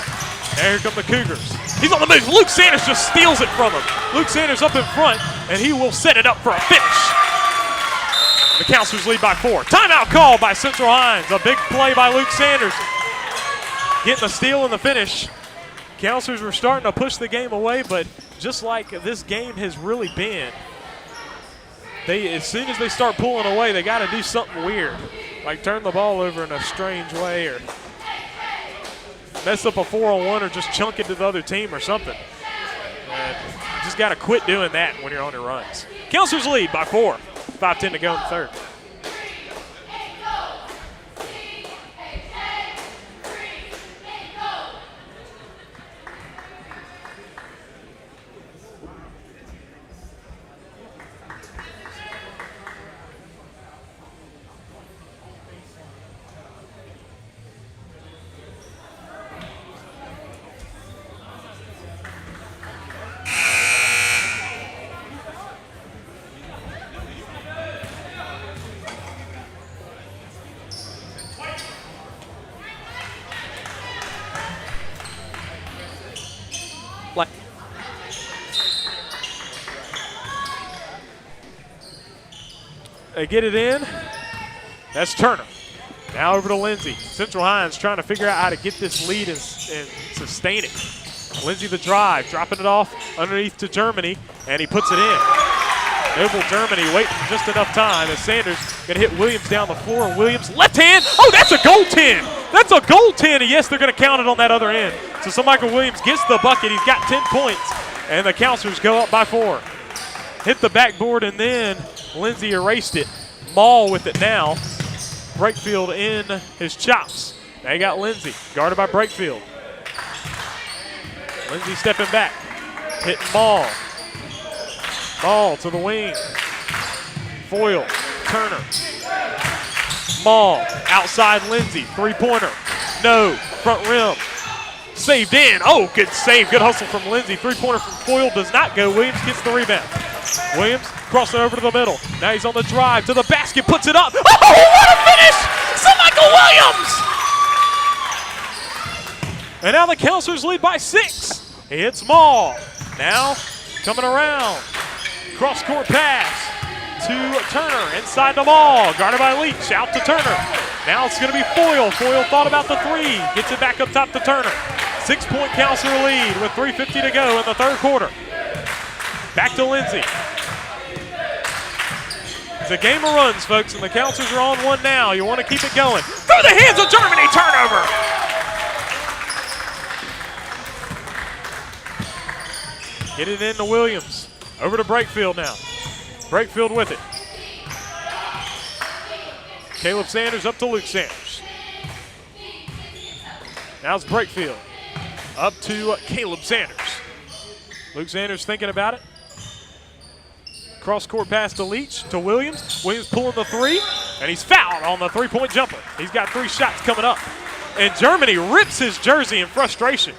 Now here come the Cougars. He's on the move. Luke Sanders just steals it from him. Luke Sanders up in front, and he will set it up for a finish. The Counselors lead by 4. Timeout call by Central Hinds. A big play by Luke Sanders. Getting the steal and the finish. Counselors were starting to push the game away, but just like this game has really been, as soon as they start pulling away, they got to do something weird, like turn the ball over in a strange way or mess up a 4-on-1 or just chunk it to the other team or something. And you just got to quit doing that when you're on your runs. Counselors lead by 4. 5:10 to go in the third. They get it in. That's Turner. Now over to Lindsey. Central Hinds trying to figure out how to get this lead and sustain it. Lindsey the drive, dropping it off underneath to Germany, and he puts it in. Noble Germany waiting just enough time as Sanders going to hit Williams down the floor, and Williams left hand. Oh, that's a goaltend. That's a goaltend, and yes, they're going to count it on that other end. So Michael Williams gets the bucket. He's got 10 points, and the Counselors go up by 4. Hit the backboard, and then Lindsey erased it. Maul with it now. Brakefield in his chops. Now you got Lindsey, guarded by Brakefield. Lindsey stepping back, hitting Maul. Maul to the wing. Foyle, Turner. Maul, outside Lindsey, three-pointer. No, front rim. Saved in. Oh, good save, good hustle from Lindsey. Three-pointer from Foyle does not go. Williams gets the rebound. Williams crossing over to the middle. Now he's on the drive to the basket, puts it up. Oh, what a finish! Michael Williams! And now the Counselors lead by 6. He hits Maul. Now coming around. Cross-court pass to Turner. Inside the Maul. Guarded by Leach. Out to Turner. Now it's going to be Foyle. Foyle thought about the 3. Gets it back up top to Turner. 6-point Counselor lead with 3:50 to go in the third quarter. Back to Lindsey. It's a game of runs, folks, and the Counselors are on one now. You want to keep it going. Through the hands of Germany. Turnover. Get it into Williams. Over to Brakefield now. Brakefield with it. Caleb Sanders up to Luke Sanders. Now it's Brakefield. Up to Caleb Sanders. Luke Sanders thinking about it. Cross-court pass to Leach, to Williams. Williams pulling the 3, and he's fouled on the 3-point jumper. He's got 3 shots coming up. And Germany rips his jersey in frustration.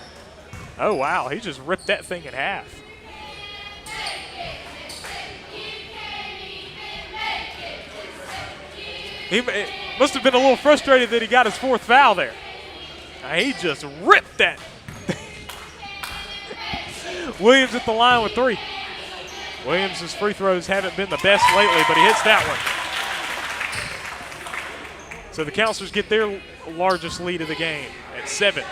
Oh, wow, he just ripped that thing in half. He must have been a little frustrated that he got his 4th foul there. He just ripped that. Williams at the line with 3. Williams' free throws haven't been the best lately, but he hits that one. So the Counselors get their largest lead of the game at 7.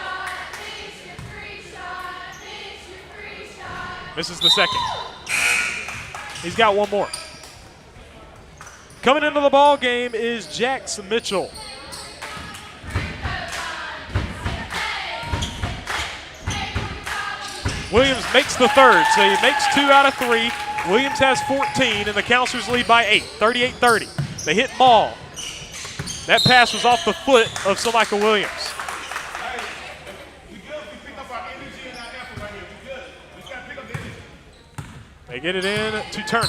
Misses the second. He's got one more. Coming into the ball game is Jax Mitchell. Williams makes the 3rd, so he makes 2 out of 3. Williams has 14, and the Counselors lead by 8, 38-30. They hit Maul. That pass was off the foot of Michael Williams. They get it in to Turner.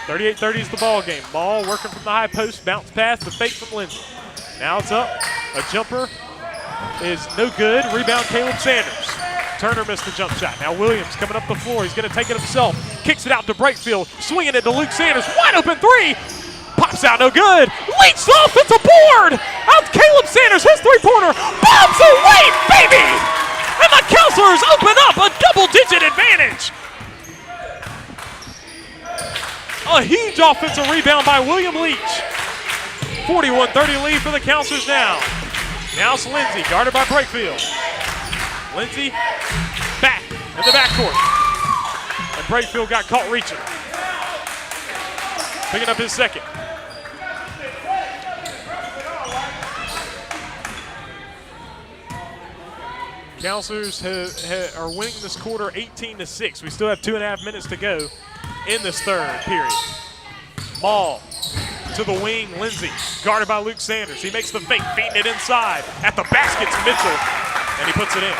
38-30 is the ball game. Maul working from the high post, bounce pass, the fake from Lindsey. Now it's up. A jumper is no good. Rebound Caleb Sanders. Turner missed the jump shot. Now Williams coming up the floor. He's going to take it himself. Kicks it out to Brakefield. Swinging it to Luke Sanders. Wide open 3. Pops out, no good. Leaks off. It's a board. Out Caleb Sanders. His 3-pointer. Bombs away, baby. And the Counselors open up a double-digit advantage. A huge offensive rebound by William Leach. 41-30 lead for the Counselors now. Now it's Lindsey, guarded by Brakefield. Lindsey back in the backcourt. And Brakefield got caught reaching. Picking up his second. Counselors are winning this quarter 18-6. We still have 2.5 minutes to go in this third period. Maul to the wing, Lindsey, guarded by Luke Sanders. He makes the fake, feeding it inside. At the basket's Mitchell, and he puts it in.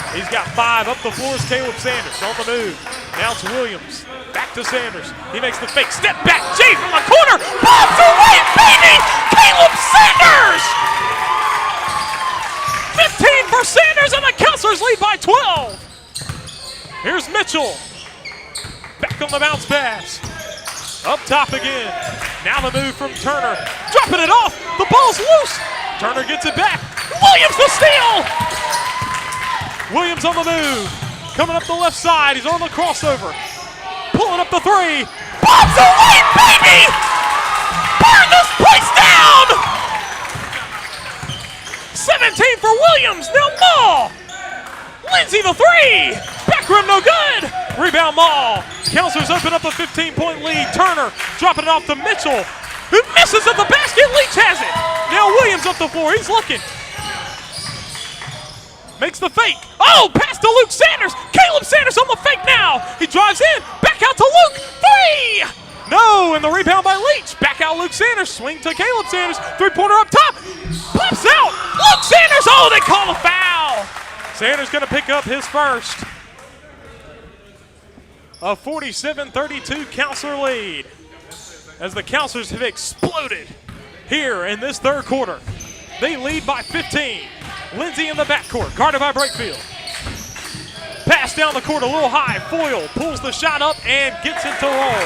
He's got 5. Up the floor is Caleb Sanders on the move. Now it's Williams. Back to Sanders. He makes the fake. Step back. Jay from the corner. Bombs away, baby! Caleb Sanders! 15 for Sanders, and the Counselors lead by 12. Here's Mitchell. Back on the bounce pass. Up top again. Now the move from Turner. Dropping it off. The ball's loose. Turner gets it back. Williams the steal! Williams on the move. Coming up the left side. He's on the crossover. Pulling up the 3. Bombs away, baby! Burn this place down! 17 for Williams. Now Maul. Lindsay the three. Back rim, no good. Rebound Maul. Counselors open up a 15-point lead. Turner dropping it off to Mitchell, who misses at the basket. Leach has it. Now Williams up the floor. He's looking. Makes the fake. Oh, pass to Luke Sanders. Caleb Sanders on the fake now. He drives in. Back out to Luke. Three. No, and the rebound by Leach. Back out Luke Sanders. Swing to Caleb Sanders. Three-pointer up top. Pops out. Luke Sanders. Oh, they call a foul. Sanders going to pick up his first. A 47-32 Counselor lead as the Counselors have exploded here in this third quarter. They lead by 15. Lindsay in the backcourt, guarded by Brakefield. Pass down the court a little high. Foyle pulls the shot up and gets it to roll.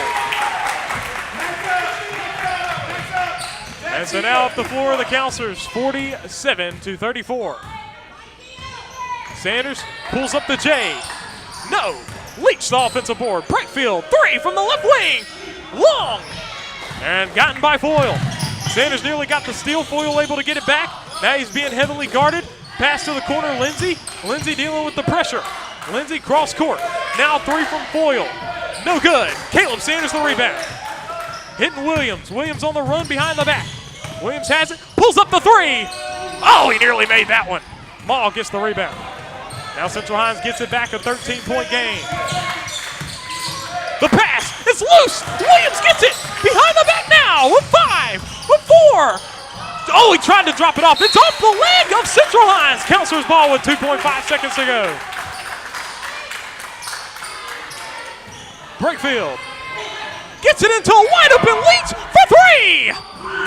And so now up the floor of the Counselors, 47-34. Sanders pulls up the J. No. Leach the offensive board. Brakefield, three from the left wing. Long. And gotten by Foyle. Sanders nearly got the steal. Foyle able to get it back. Now he's being heavily guarded. Pass to the corner, Lindsay. Lindsay dealing with the pressure. Lindsay cross court. Now three from Foyle. No good. Caleb Sanders the rebound. Hitting Williams. Williams on the run behind the back. Williams has it. Pulls up the three. Oh, he nearly made that one. Maul gets the rebound. Now Central Hinds gets it back, a 13-point game. The pass is loose. Williams gets it behind the back now with five, with four. Oh, he tried to drop it off. It's off the leg of Central Hinds. Counselor's ball with 2.5 seconds to go. Brakefield gets it into a wide open Leach for three.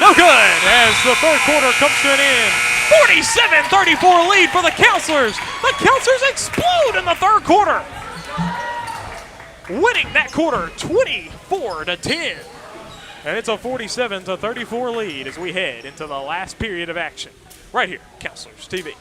No good as the third quarter comes to an end. 47-34 lead for the Counselors. The Counselors explode in the third quarter, winning that quarter 24-10. And it's a 47-34 lead as we head into the last period of action right here, Counselors TV.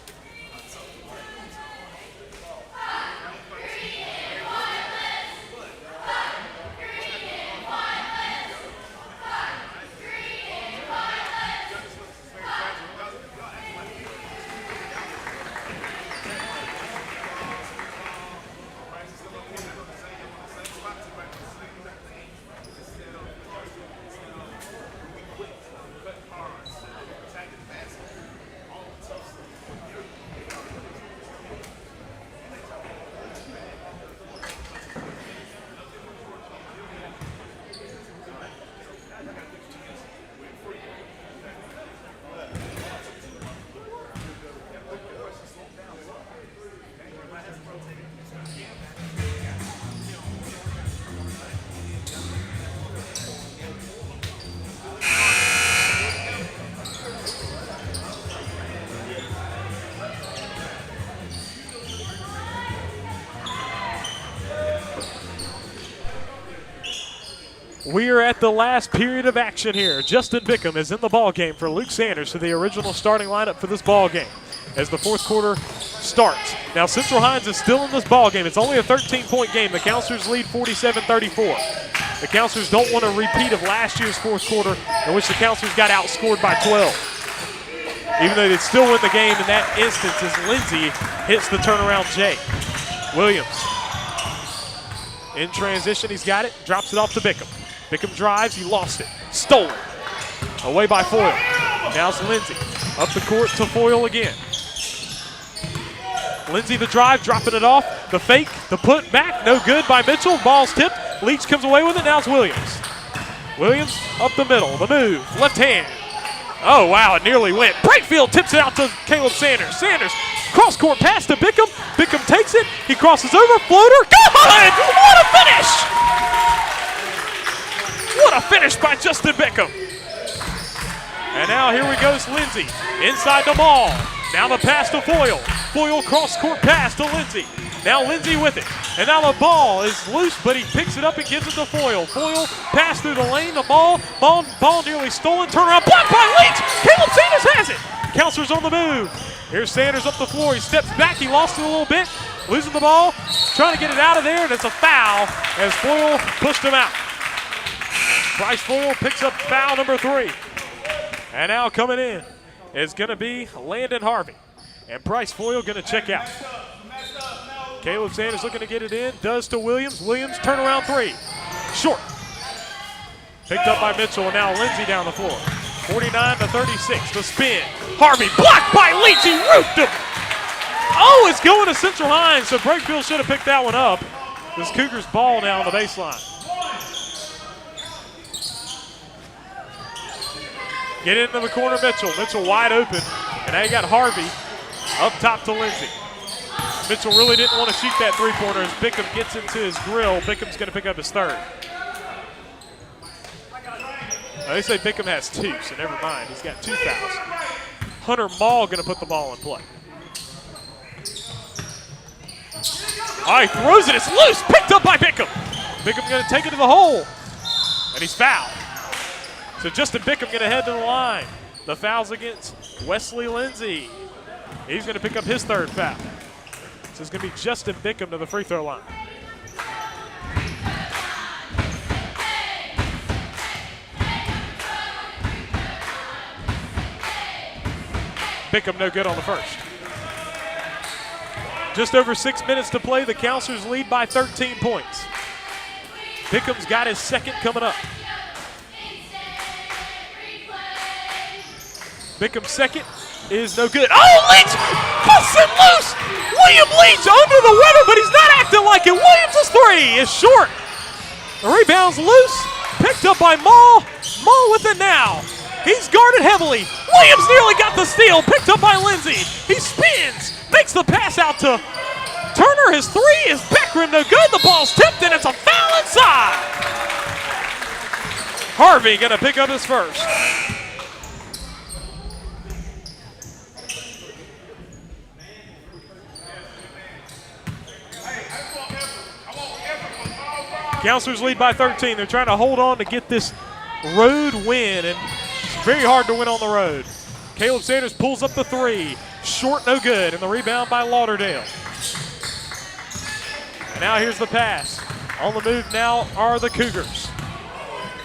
We are at the last period of action here. Justin Bickham is in the ball game for Luke Sanders to the original starting lineup for this ball game as the fourth quarter starts. Now Central Hinds is still in this ball game. It's only a 13-point game. The Counselors lead 47-34. The Counselors don't want a repeat of last year's fourth quarter in which the Counselors got outscored by 12. Even though they'd still win the game in that instance as Lindsay hits the turnaround J. Williams in transition, he's got it, drops it off to Bickham. Bickham drives, he lost it. Stolen. Away by Foyle. Now it's Lindsay. Up the court to Foyle again. Lindsay the drive, dropping it off. The fake, the put back, no good by Mitchell. Ball's tipped. Leach comes away with it. Now it's Williams. Williams up the middle. The move, left hand. Oh, wow, it nearly went. Brakefield tips it out to Caleb Sanders. Sanders, cross-court pass to Bickham. Bickham takes it. He crosses over. Floater. Good! What a finish! What a finish by Justin Bickham. And now here we goes Lindsay. Inside the ball. Now the pass to Foyle. Foyle cross-court pass to Lindsay. Now Lindsay with it. And now the ball is loose, but he picks it up and gives it to Foyle. Foyle pass through the lane. The ball nearly stolen. Turnaround blocked by Leach. Caleb Sanders has it. Counselors on the move. Here's Sanders up the floor. He steps back. He lost it a little bit. Losing the ball. Trying to get it out of there, and it's a foul as Foyle pushed him out. Bryce Foyle picks up foul number 3. And now coming in is going to be Landon Harvey. And Bryce Foyle going to check out. Caleb Sanders looking to get it in. Does to Williams. Williams, turnaround three. Short. Picked up by Mitchell, and now Lindsey down the floor. 49-36, the spin. Harvey blocked by Leach, he roofed him. Oh, it's going to Central Hinds, so Brakefield should have picked that one up. This Cougars ball now on the baseline. Get into the corner, Mitchell. Mitchell wide open, and now you got Harvey up top to Lindsey. Mitchell really didn't want to shoot that three-pointer as Bickham gets into his grill. Bickham's going to pick up his third. They say Bickham has two, so never mind. He's got 2 fouls. Hunter Mall going to put the ball in play. Oh, he throws it. It's loose. Picked up by Bickham. Bickham going to take it to the hole. And he's fouled. So Justin Bickham going to head to the line. The foul's against Wesley Lindsey. He's going to pick up his third foul. So it's going to be Justin Bickham to the free throw line. Bickham no good on the first. Just over 6 minutes to play. The Counselors lead by 13 points. Bickham's got his second coming up. Bickham's second is no good. Oh, Leach busts it loose. William Leach under the weather, but he's not acting like it. Williams' three is short. The rebound's loose. Picked up by Maul. Maul with it now. He's guarded heavily. Williams nearly got the steal. Picked up by Lindsey. He spins. Makes the pass out to Turner. His three is back rim no good. The ball's tipped and it's a foul inside. Harvey gonna pick up his first. Counselors lead by 13. They're trying to hold on to get this road win, and it's very hard to win on the road. Caleb Sanders pulls up the three. Short, no good, and the rebound by Lauderdale. And now here's the pass. On the move now are the Cougars.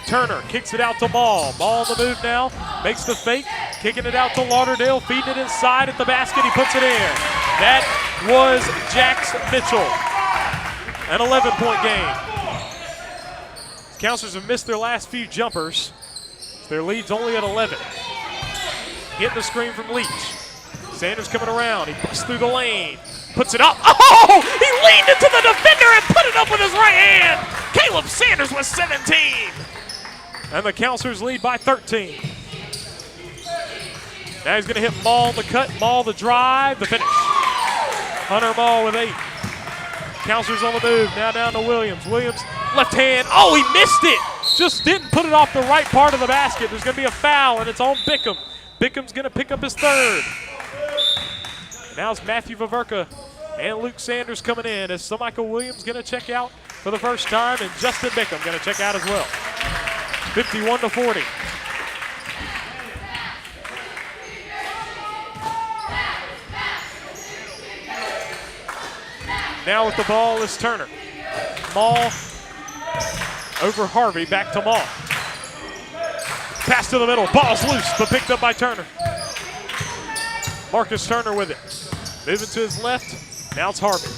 Turner kicks it out to Maul. Maul on the move now, makes the fake, kicking it out to Lauderdale, feeding it inside at the basket. He puts it in. That was Jax Mitchell. An 11-point game. Counselors have missed their last few jumpers. Their lead's only at 11. Getting the screen from Leach. Sanders coming around. He busts through the lane. Puts it up. Oh! He leaned into the defender and put it up with his right hand. Caleb Sanders with 17. And the Counselors lead by 13. Now he's going to hit Maul the cut, Maul the drive, the finish. Hunter Maul with 8. Counselors on the move. Now down to Williams. Williams, left hand. Oh, he missed it. Just didn't put it off the right part of the basket. There's going to be a foul, and it's on Bickham. Bickham's going to pick up his third. Now it's Matthew Vaverka and Luke Sanders coming in as Michael Williams going to check out for the first time, and Justin Bickham going to check out as well. 51-40. Now with the ball is Turner. Maul over Harvey, back to Maul. Pass to the middle, ball's loose, but picked up by Turner. Marcus Turner with it. Moving to his left, now it's Harvey.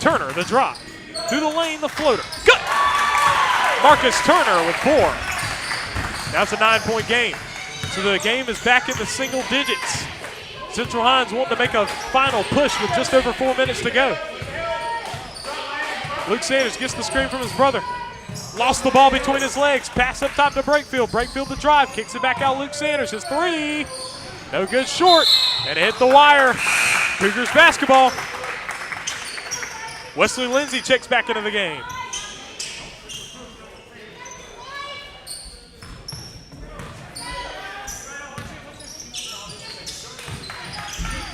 Turner, the drop. Through the lane, the floater. Good! Marcus Turner with 4. Now it's a 9-point game. So the game is back in the single digits. Central Hinds wanting to make a final push with just over 4 minutes to go. Luke Sanders gets the screen from his brother. Lost the ball between his legs. Pass up top to Brakefield. Brakefield the drive. Kicks it back out Luke Sanders. His three. No good short. And it hit the wire. Cougars basketball. Wesley Lindsey checks back into the game.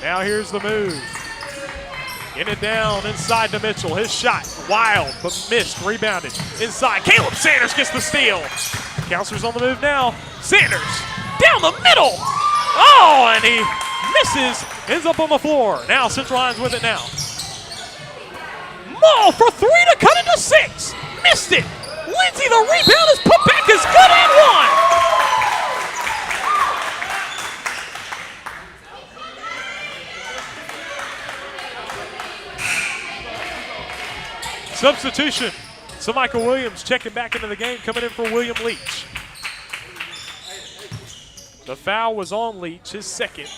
Now here's the move. Getting it down inside to Mitchell. His shot, wild, but missed, rebounded. Inside, Caleb Sanders gets the steal. Counselors on the move now. Sanders, down the middle. Oh, and he misses, ends up on the floor. Now Central Hinds with it now. Maul for 3 to cut it to 6. Missed it. Lindsey, the rebound is put back, is good and one. Substitution. So Michael Williams checking back into the game, coming in for William Leach. The foul was on Leach, his second.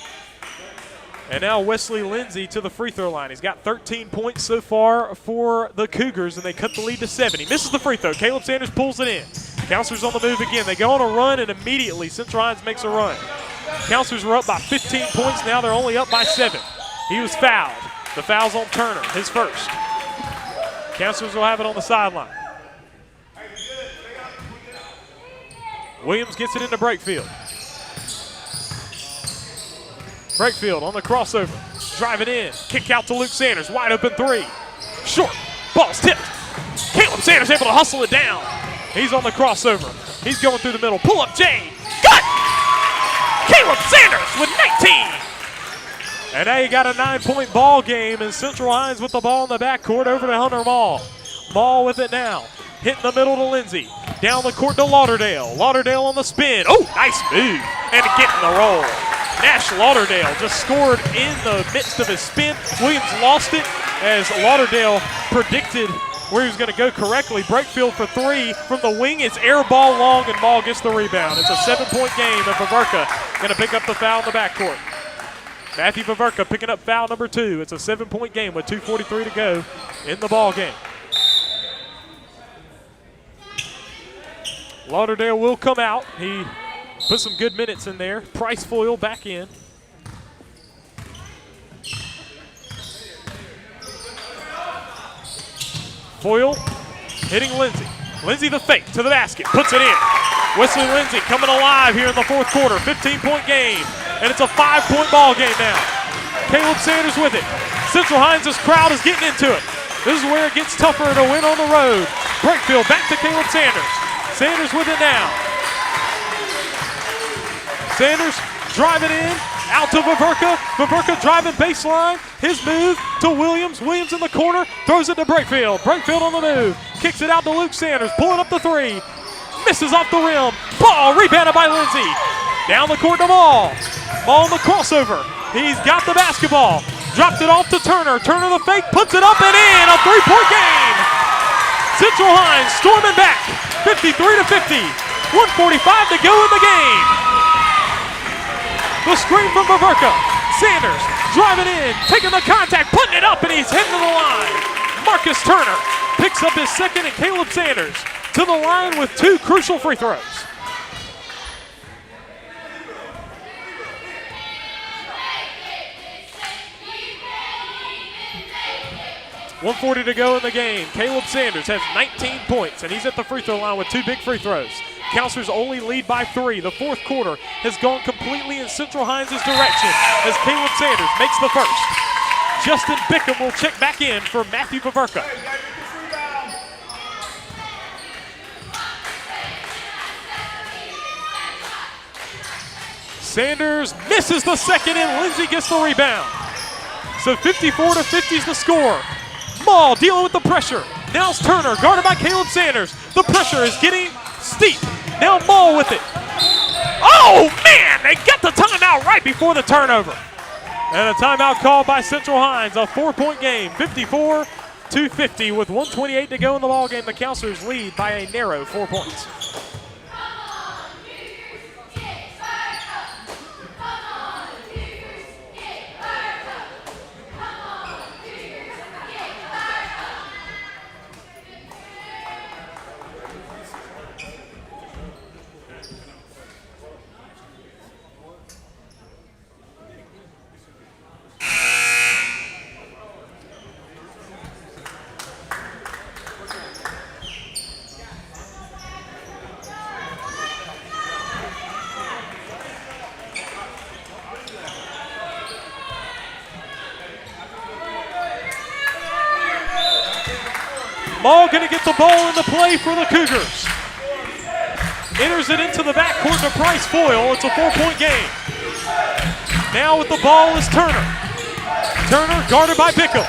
And now Wesley Lindsay to the free throw line. He's got 13 points so far for the Cougars, and they cut the lead to 7. He misses the free throw. Caleb Sanders pulls it in. Counselors on the move again. They go on a run, and immediately Central Hinds makes a run. Counselors were up by 15 points. Now they're only up by 7. He was fouled. The foul's on Turner, his first. Counselors will have it on the sideline. Williams gets it into Brakefield. Brakefield on the crossover. Driving in. Kick out to Luke Sanders. Wide open three. Short. Ball's tipped. Caleb Sanders able to hustle it down. He's on the crossover. He's going through the middle. Pull up J. Got it! Caleb Sanders with 19. And now you got a 9-point ball game, and Central Hinds with the ball in the backcourt over to Hunter Mall. Mall with it now. Hitting the middle to Lindsay. Down the court to Lauderdale. Lauderdale on the spin. Oh, nice move. And getting the roll. Nash Lauderdale just scored in the midst of his spin. Williams lost it as Lauderdale predicted where he was going to go correctly. Brakefield for three from the wing. It's air ball long, and Mall gets the rebound. It's a 7-point game, and Vaverka going to pick up the foul in the backcourt. Matthew Vaverka picking up foul number 2. It's a 7-point game with 2:43 to go in the ball game. Lauderdale will come out. He put some good minutes in there. Price Foyle back in. Foyle hitting Lindsay. Lindsay the fake to the basket. Puts it in. Wesley Lindsay coming alive here in the fourth quarter. 15-point game. And it's a 5-point ball game now. Caleb Sanders with it. Central Hinds' crowd is getting into it. This is where it gets tougher to win on the road. Brakefield back to Caleb Sanders. Sanders with it now. Sanders driving in, out to Vaverka. Vaverka driving baseline. His move to Williams. Williams in the corner, throws it to Brakefield. Brakefield on the move, kicks it out to Luke Sanders, pulling up the three. Misses off the rim. Ball rebounded by Lindsay. Down the court to Mall. Mall on the crossover. He's got the basketball. Dropped it off to Turner. Turner the fake, puts it up and in. A 3-point game. Central Hinds storming back. 53-50. 1:45 to go in the game. The screen from Vaverka. Sanders driving in, taking the contact, putting it up, and he's heading to the line. Marcus Turner picks up his second, and Caleb Sanders to the line with 2 crucial free throws. 1:40 to go in the game. Caleb Sanders has 19 points, and he's at the free throw line with 2 big free throws. Counselors only lead by 3. The fourth quarter has gone completely in Central Hinds' direction as Caleb Sanders makes the first. Justin Bickham will check back in for Matthew Vaverka. Sanders misses the second, and Lindsay gets the rebound. So 54-50 is the score. Mall dealing with the pressure. Now it's Turner, guarded by Caleb Sanders. The pressure is getting steep. Now Mall with it. Oh, man, they get the timeout right before the turnover. And a timeout called by Central Hinds. A 4-point game, 54-50 with 1:28 to go in the ball game. The Counselors lead by a narrow 4 points. Mall going to get the ball into play for the Cougars. Enters it into the backcourt to Price Foyle. It's a 4-point game. Now with the ball is Turner. Turner guarded by Bickham.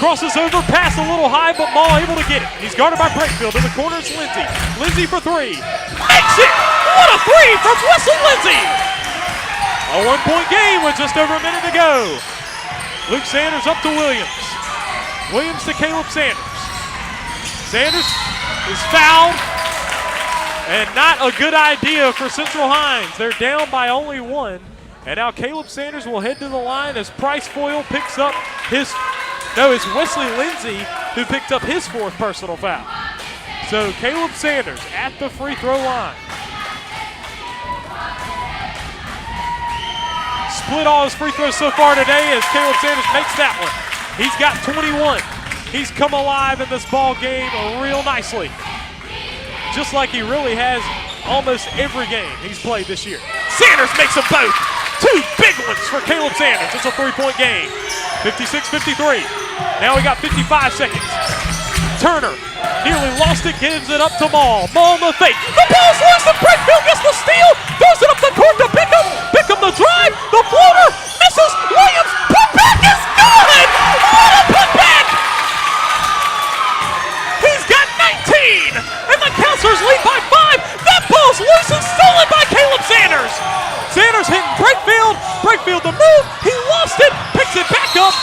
Crosses over, pass a little high, but Mall able to get it. He's guarded by Brakefield. In the corner, it's Lindsay. Lindsay for 3. Makes it! What a 3 from Wesley Lindsay! A 1-point game with just over a minute to go. Luke Sanders up to Williams. Williams to Caleb Sanders. Sanders is fouled, and not a good idea for Central Hinds. They're down by only one, and now Caleb Sanders will head to the line as Price Foyle picks up it's Wesley Lindsay who picked up his 4th personal foul. So Caleb Sanders at the free throw line. Split all his free throws so far today as Caleb Sanders makes that one. He's got 21. He's come alive in this ball game real nicely. Just like he really has almost every game he's played this year. Sanders makes them both. 2 big ones for Caleb Sanders. It's a 3-point game. 56-53. Now we got 55 seconds. Turner nearly lost it, gives it up to Maul. Maul on the fake. The ball's loose and Breakfield gets the steal. Throws it up the court to Pickham. Pickham the drive. The floater misses. Williams. Putback is good. What a putback. He's got 19. And the Counselors lead by 5. That ball's loose and stolen by Caleb Sanders. Sanders hitting Breakfield. Breakfield the move. He lost it. Picks it back up.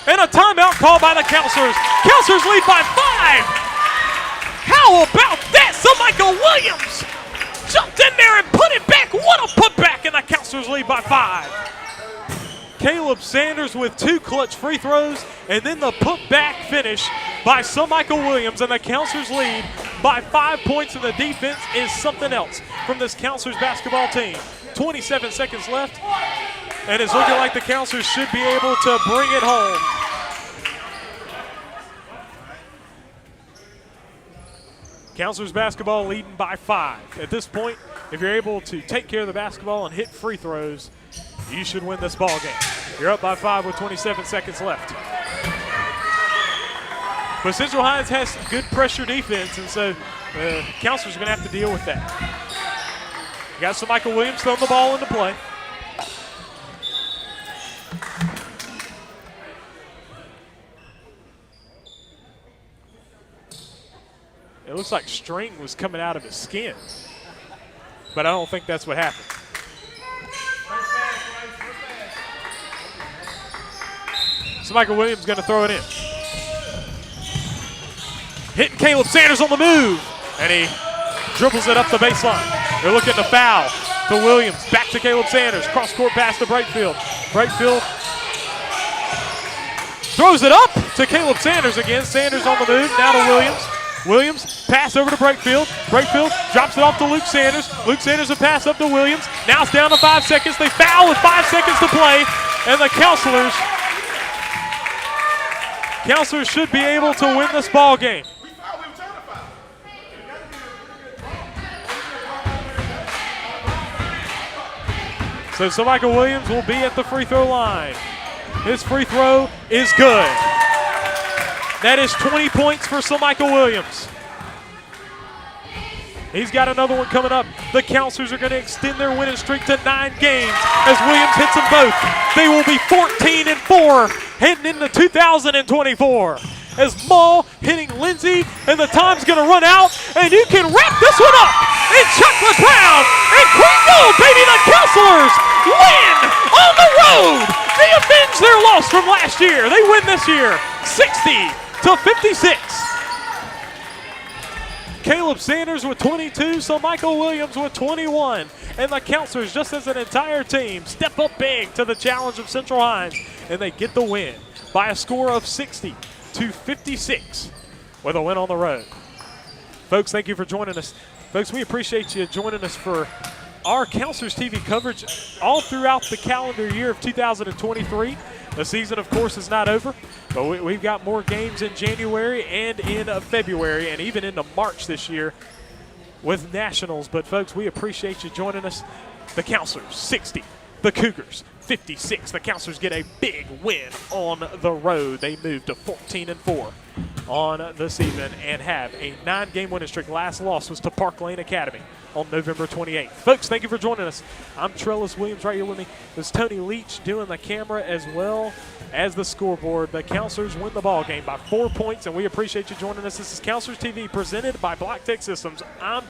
And a timeout called by the Counselors. Counselors lead by 5. How about that? Michael Williams jumped in there and put it back. What a putback, and the Counselors lead by 5. Caleb Sanders with 2 clutch free throws, and then the putback finish by Michael Williams, and the Counselors lead by 5 points, and the defense is something else from this Counselors basketball team. 27 seconds left, and it's looking like the Counselors should be able to bring it home. Counselors basketball leading by 5. At this point, if you're able to take care of the basketball and hit free throws, you should win this ball game. You're up by 5 with 27 seconds left. But Central Hinds has good pressure defense, and so Counselors are going to have to deal with that. You got Michael Williams throwing the ball into play. It looks like string was coming out of his skin, but I don't think that's what happened. So Michael Williams going to throw it in. Hitting Caleb Sanders on the move, and he dribbles it up the baseline. They're looking to foul to Williams. Back to Caleb Sanders. Cross-court pass to Breakfield. Breakfield throws it up to Caleb Sanders again. Sanders on the move. Now to Williams. Williams, pass over to Breakfield. Breakfield drops it off to Luke Sanders. Luke Sanders a pass up to Williams. Now it's down to 5 seconds. They foul with 5 seconds to play, and the Counselors should be able to win this ball game. So Michael Williams will be at the free throw line. His free throw is good. That is 20 points for Michael Williams. He's got another one coming up. The Counselors are going to extend their winning streak to 9 games as Williams hits them both. They will be 14-4 heading into 2024. As Maul hitting Lindsay, and the time's going to run out, and you can wrap this one up in chocolate brown and cream gold, baby. The Counselors win on the road. They avenge their loss from last year. They win this year 60-56. Caleb Sanders with 22, so Michael Williams with 21. And the Counselors, just as an entire team, step up big to the challenge of Central Hinds, and they get the win by a score of 60-56 with a win on the road. Folks, thank you for joining us. Folks, we appreciate you joining us for our Counselors TV coverage all throughout the calendar year of 2023. The season, of course, is not over, but we've got more games in January and in February and even into March this year with Nationals. But, folks, we appreciate you joining us. The Counselors, 60. The Cougars, 56. The Counselors get a big win on the road. They move to 14-4 on the season and have a 9-game winning streak. Last loss was to Park Lane Academy on November 28th. Folks, thank you for joining us. I'm Trellis Williams. Right here with me is Tony Leach doing the camera as well as the scoreboard. The Counselors win the ball game by 4 points, and we appreciate you joining us. This is Counselors TV presented by Black Tech Systems. I'm